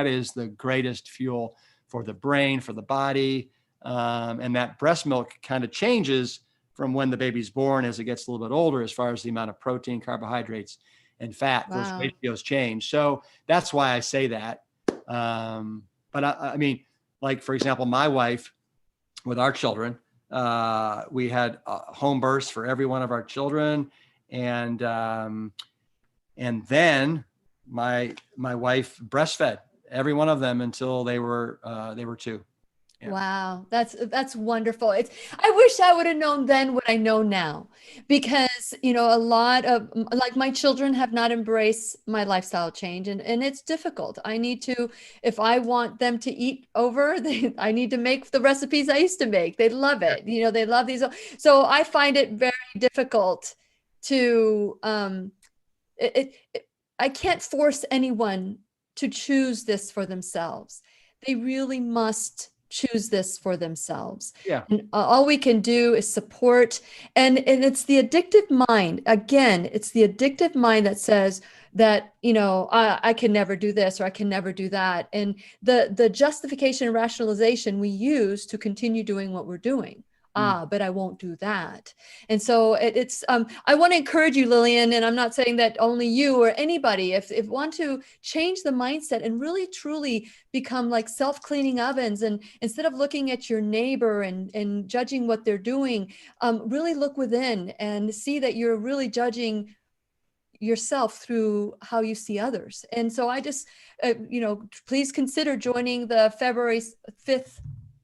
is the greatest fuel for the brain, for the body. And that breast milk kind of changes from when the baby's born as it gets a little bit older, as far as the amount of protein, carbohydrates, and fat. Those ratios change. So that's why I say that. But I mean, like, for example, my wife, with our children, we had home births for every one of our children. And then my wife breastfed every one of them until they were 2. Yeah. Wow, that's wonderful. I wish I would have known then what I know now, because a lot of, like, my children have not embraced my lifestyle change, and it's difficult. I need to, if I want them to eat over, I need to make the recipes I used to make. They love it. They love these. So I find it very difficult to I can't force anyone to choose this for themselves. They really must choose this for themselves. Yeah. And all we can do is support. And it's the addictive mind. Again, it's the addictive mind that says that, I can never do this, or I can never do that. And the justification and rationalization we use to continue doing what we're doing. But I won't do that. And so it's, I want to encourage you, Lillian, and I'm not saying that only you or anybody, if want to change the mindset and really truly become like self-cleaning ovens, and instead of looking at your neighbor and judging what they're doing, really look within and see that you're really judging yourself through how you see others. And so I just, please consider joining the February 5th,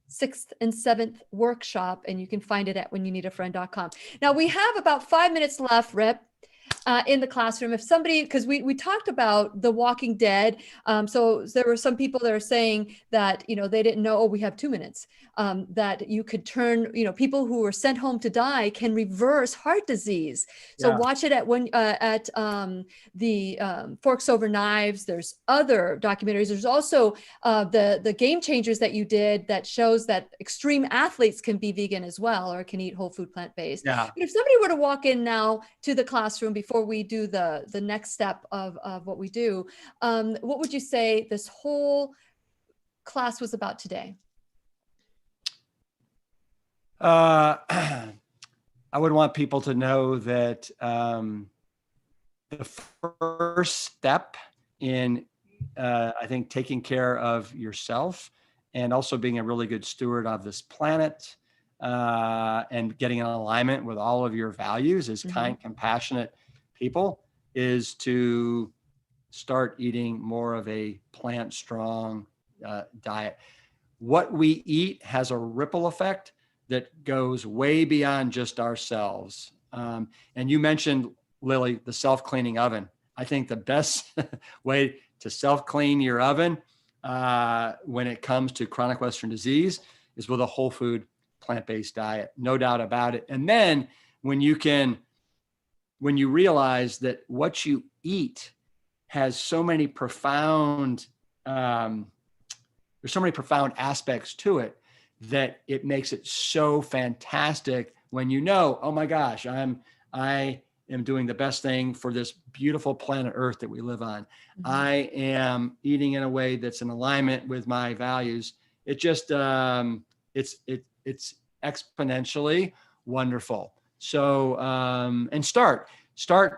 6th and 7th workshop, and you can find it at whenyouneedafriend.com. Now we have about 5 minutes left, Rip, in the classroom. If somebody, because we talked about The Walking Dead. So there were some people that are saying that, they didn't know, we have 2 minutes, that you could turn, people who were sent home to die can reverse heart disease. So watch it at the Forks Over Knives. There's other documentaries. There's also the Game Changers that you did that shows that extreme athletes can be vegan as well, or can eat whole food plant-based. Yeah. But if somebody were to walk in now to the classroom before we do the next step of what we do, what would you say this whole class was about today? I would want people to know that the first step in, I think, taking care of yourself and also being a really good steward of this planet, and getting in alignment with all of your values as kind, compassionate people, is to start eating more of a plant strong diet. What we eat has a ripple effect that goes way beyond just ourselves. And you mentioned, Lily, the self-cleaning oven. I think the best way to self-clean your oven when it comes to chronic Western disease is with a whole food plant-based diet, no doubt about it. And then when you realize that what you eat has so many profound, there's so many profound aspects to it, that it makes it so fantastic when you know, oh my gosh, I am doing the best thing for this beautiful planet Earth that we live on. I am eating in a way that's in alignment with my values. It just, it's exponentially wonderful. So, and start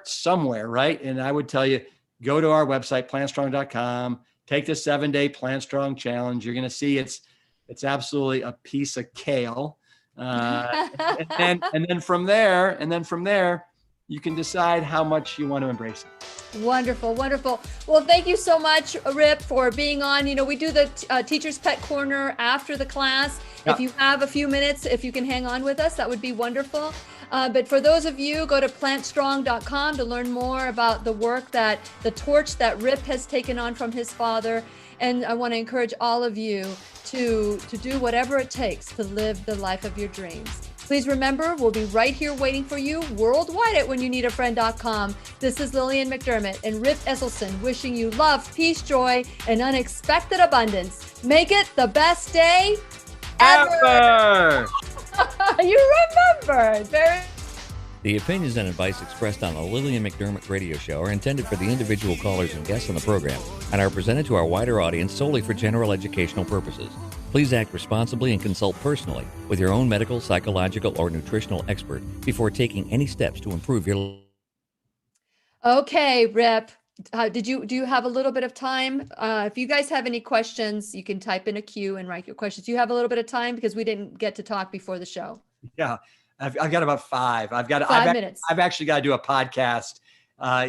somewhere, right? And I would tell you, go to our website, plantstrong.com, take the 7-day Plant Strong Challenge. You're going to see it's absolutely a piece of kale. And then from there, you can decide how much you want to embrace it. Wonderful, wonderful. Well, thank you so much, Rip, for being on. You know, we do the Teacher's Pet Corner after the class. Yeah. If you have a few minutes, if you can hang on with us, that would be wonderful. But for those of you, go to plantstrong.com to learn more about the work the torch that Rip has taken on from his father. And I want to encourage all of you to do whatever it takes to live the life of your dreams. Please remember, we'll be right here waiting for you worldwide at whenyouneedafriend.com. This is Lillian McDermott and Rip Esselstyn wishing you love, peace, joy, and unexpected abundance. Make it the best day ever. You remembered. The opinions and advice expressed on the Lillian McDermott radio show are intended for the individual callers and guests on the program and are presented to our wider audience solely for general educational purposes. Please act responsibly and consult personally with your own medical, psychological, or nutritional expert before taking any steps to improve your life. Okay, Rip. Do you have a little bit of time? If you guys have any questions, you can type in a queue and write your questions. Do you have a little bit of time because we didn't get to talk before the show? Yeah, I've got about 5. I've 5 minutes. I've actually got to do a podcast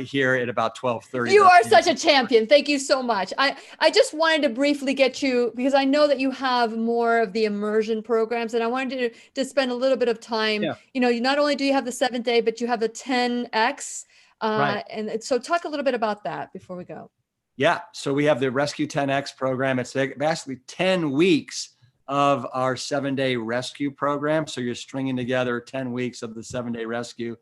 here at about 12:30. You are such a champion. Thank you so much. I just wanted to briefly get you, because I know that you have more of the immersion programs, and I wanted to spend a little bit of time. Yeah. You know, not only do you have the 7th day, but you have the 10X. Right. And so talk a little bit about that before we go. Yeah. So we have the Rescue 10X program. It's basically 10 weeks of our 7-day rescue program. So you're stringing together 10 weeks of the 7-day rescue.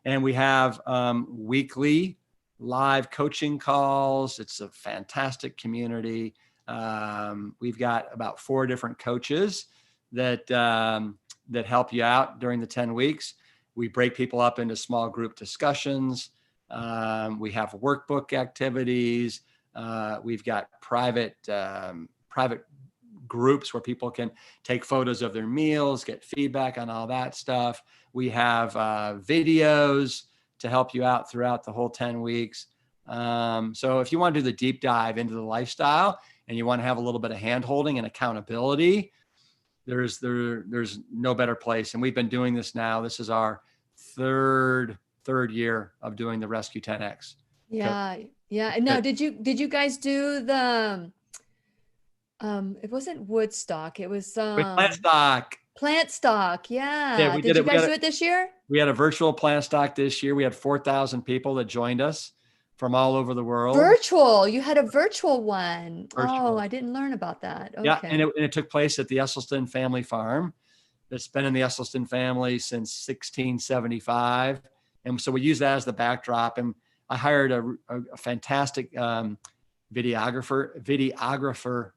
And we have weekly live coaching calls. It's a fantastic community. We've got about 4 different coaches that help you out during the 10 weeks. We break people up into small group discussions. We have workbook activities. We've got private groups where people can take photos of their meals, get feedback on all that stuff. We have videos to help you out throughout the whole 10 weeks. So if you want to do the deep dive into the lifestyle and you want to have a little bit of hand-holding and accountability, there's no better place. And we've been doing this now. This is our third year of doing the Rescue 10X. Yeah. Yeah. And now, did you guys do the, it wasn't Woodstock. It was, Plant Stock. Yeah. Did you guys do it this year? We had a virtual Plant Stock this year. We had 4,000 people that joined us from all over the world. Virtual. You had a virtual one. Virtual. Oh, I didn't learn about that. Okay. Yeah. And it took place at the Esselstyn family farm. That's been in the Esselstyn family since 1675. And so we use that as the backdrop. And I hired a fantastic videographer.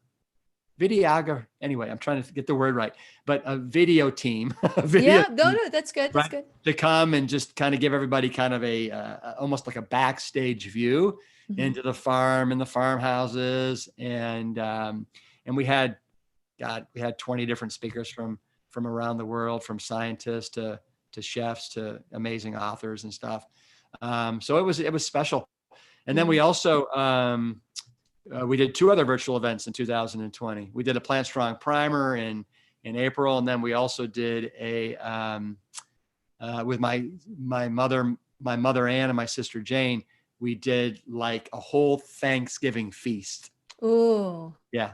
Anyway, I'm trying to get the word right, but a video team. That's good. That's right, good. To come and just kind of give everybody kind of a almost like a backstage view into the farm and the farmhouses. And we had 20 different speakers from around the world, from scientists to chefs to amazing authors and stuff. So it was special. And then we also, we did 2 other virtual events in 2020. We did a Plant Strong primer in April. And then we also did a, with my mother Ann and my sister Jane, we did like a whole Thanksgiving feast. Ooh. Yeah.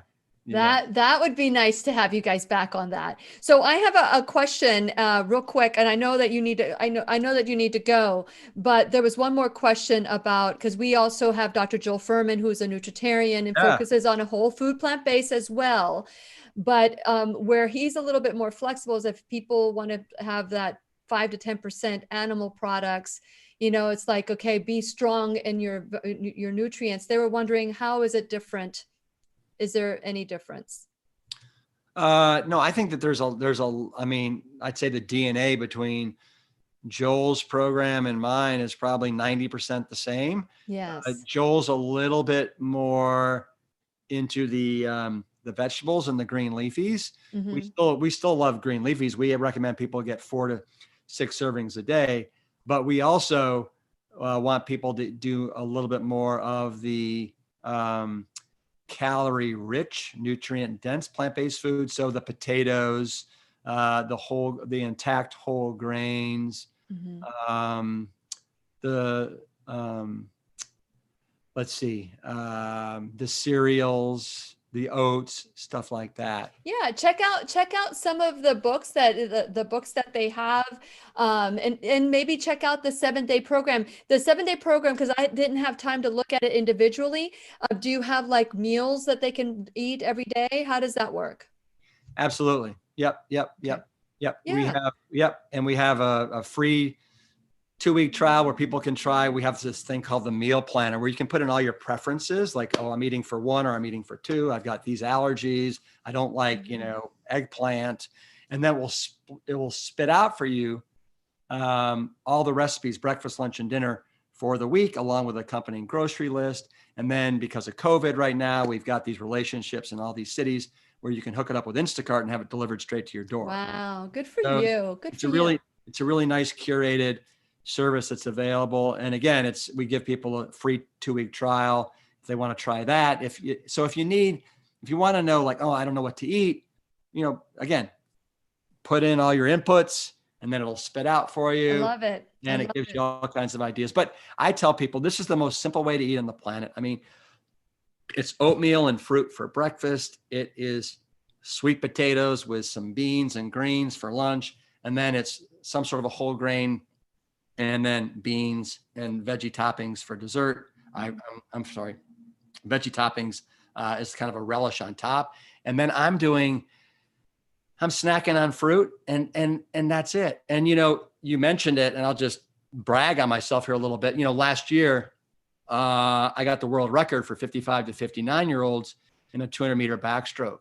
That would be nice to have you guys back on that. So I have a question real quick, and I know that you need to, I know that you need to go, but there was one more question about, because we also have Dr. Joel Furman, who's a nutritarian and focuses on a whole food plant-based as well. But where he's a little bit more flexible is if people want to have that 5 to 10% animal products, it's like, okay, be strong in your nutrients. They were wondering, how is it different? Is there any difference? No, I think that I mean, I'd say the DNA between Joel's program and mine is probably 90% the same. Yes. Joel's a little bit more into the vegetables and the green leafies. Mm-hmm. We still love green leafies. We recommend people get 4 to 6 servings a day, but we also want people to do a little bit more of the calorie rich, nutrient dense plant-based food. So the potatoes, the intact whole grains, mm-hmm. The cereals, the oats, stuff like that. Yeah, check out some of the books that the books that they have, and maybe check out the 7-day program. The 7-day program, because I didn't have time to look at it individually. Do you have like meals that they can eat every day? How does that work? Absolutely. Yep. Okay. Yeah. And we have a free 2-week trial where people can try. We have this thing called the meal planner where you can put in all your preferences, like, oh, I'm eating for 1 or I'm eating for 2. I've got these allergies. I don't like, eggplant. And then it will spit out for you all the recipes, breakfast, lunch, and dinner for the week, along with accompanying grocery list. And then because of COVID right now, we've got these relationships in all these cities where you can hook it up with Instacart and have it delivered straight to your door. Wow. Good for you. Good for you. It's a really nice curated service that's available. And again, we give people a free 2-week trial if they want to try that. If you want to know, like, oh, I don't know what to eat, again, put in all your inputs and then it'll spit out for you. I love it. And it gives you all kinds of ideas. But I tell people this is the most simple way to eat on the planet. I mean, it's oatmeal and fruit for breakfast. It is sweet potatoes with some beans and greens for lunch. And then it's some sort of a whole grain, and then beans and veggie toppings for dessert. I'm sorry, veggie toppings is kind of a relish on top. And then I'm snacking on fruit and that's it. And, you mentioned it, and I'll just brag on myself here a little bit. Last year, I got the world record for 55 to 59-year-olds in a 200-meter backstroke.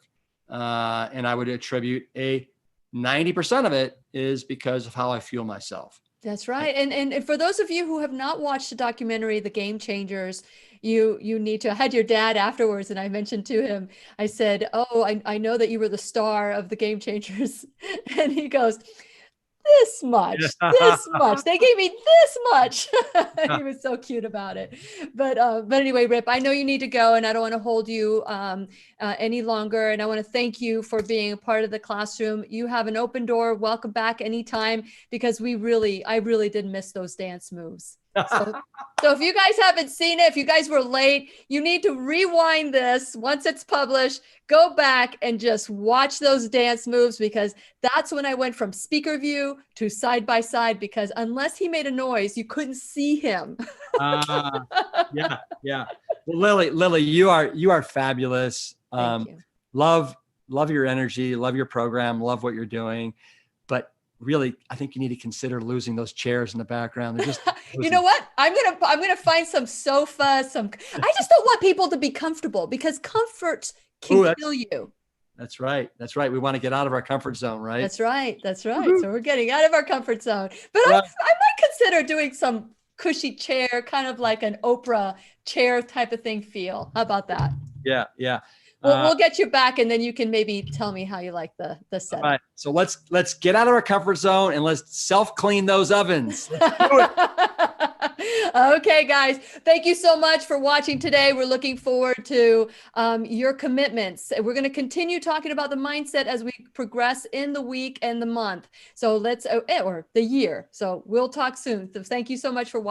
And I would attribute 90% of it is because of how I fuel myself. That's right. And for those of you who have not watched the documentary, The Game Changers, you need to. I had your dad afterwards, and I mentioned to him, I said, oh, I know that you were the star of The Game Changers. And he goes, this much. They gave me this much. He was so cute about it. But anyway, Rip, I know you need to go, and I don't want to hold you any longer. And I want to thank you for being a part of the classroom. You have an open door. Welcome back anytime, because I really did miss those dance moves. So if you guys haven't seen it, if you guys were late, you need to rewind this once it's published, go back and just watch those dance moves, because that's when I went from speaker view to side by side, because unless he made a noise, you couldn't see him. Yeah. Well, Lily, you are fabulous. Thank you. Love your energy, love your program, love what you're doing. But really, I think you need to consider losing those chairs in the background. They're just you know what? I'm gonna find some sofa. I just don't want people to be comfortable, because comfort can kill you. That's right. We want to get out of our comfort zone, right? That's right. Woo-hoo. So we're getting out of our comfort zone. But I might consider doing some cushy chair, kind of like an Oprah chair type of thing feel. How about that? Yeah. We'll get you back, and then you can maybe tell me how you like the setup. All right. So let's get out of our comfort zone and let's self-clean those ovens. Let's do it. Okay, guys, thank you so much for watching today. We're looking forward to your commitments. We're going to continue talking about the mindset as we progress in the week and the month. So let's, or the year. So we'll talk soon. So thank you so much for watching.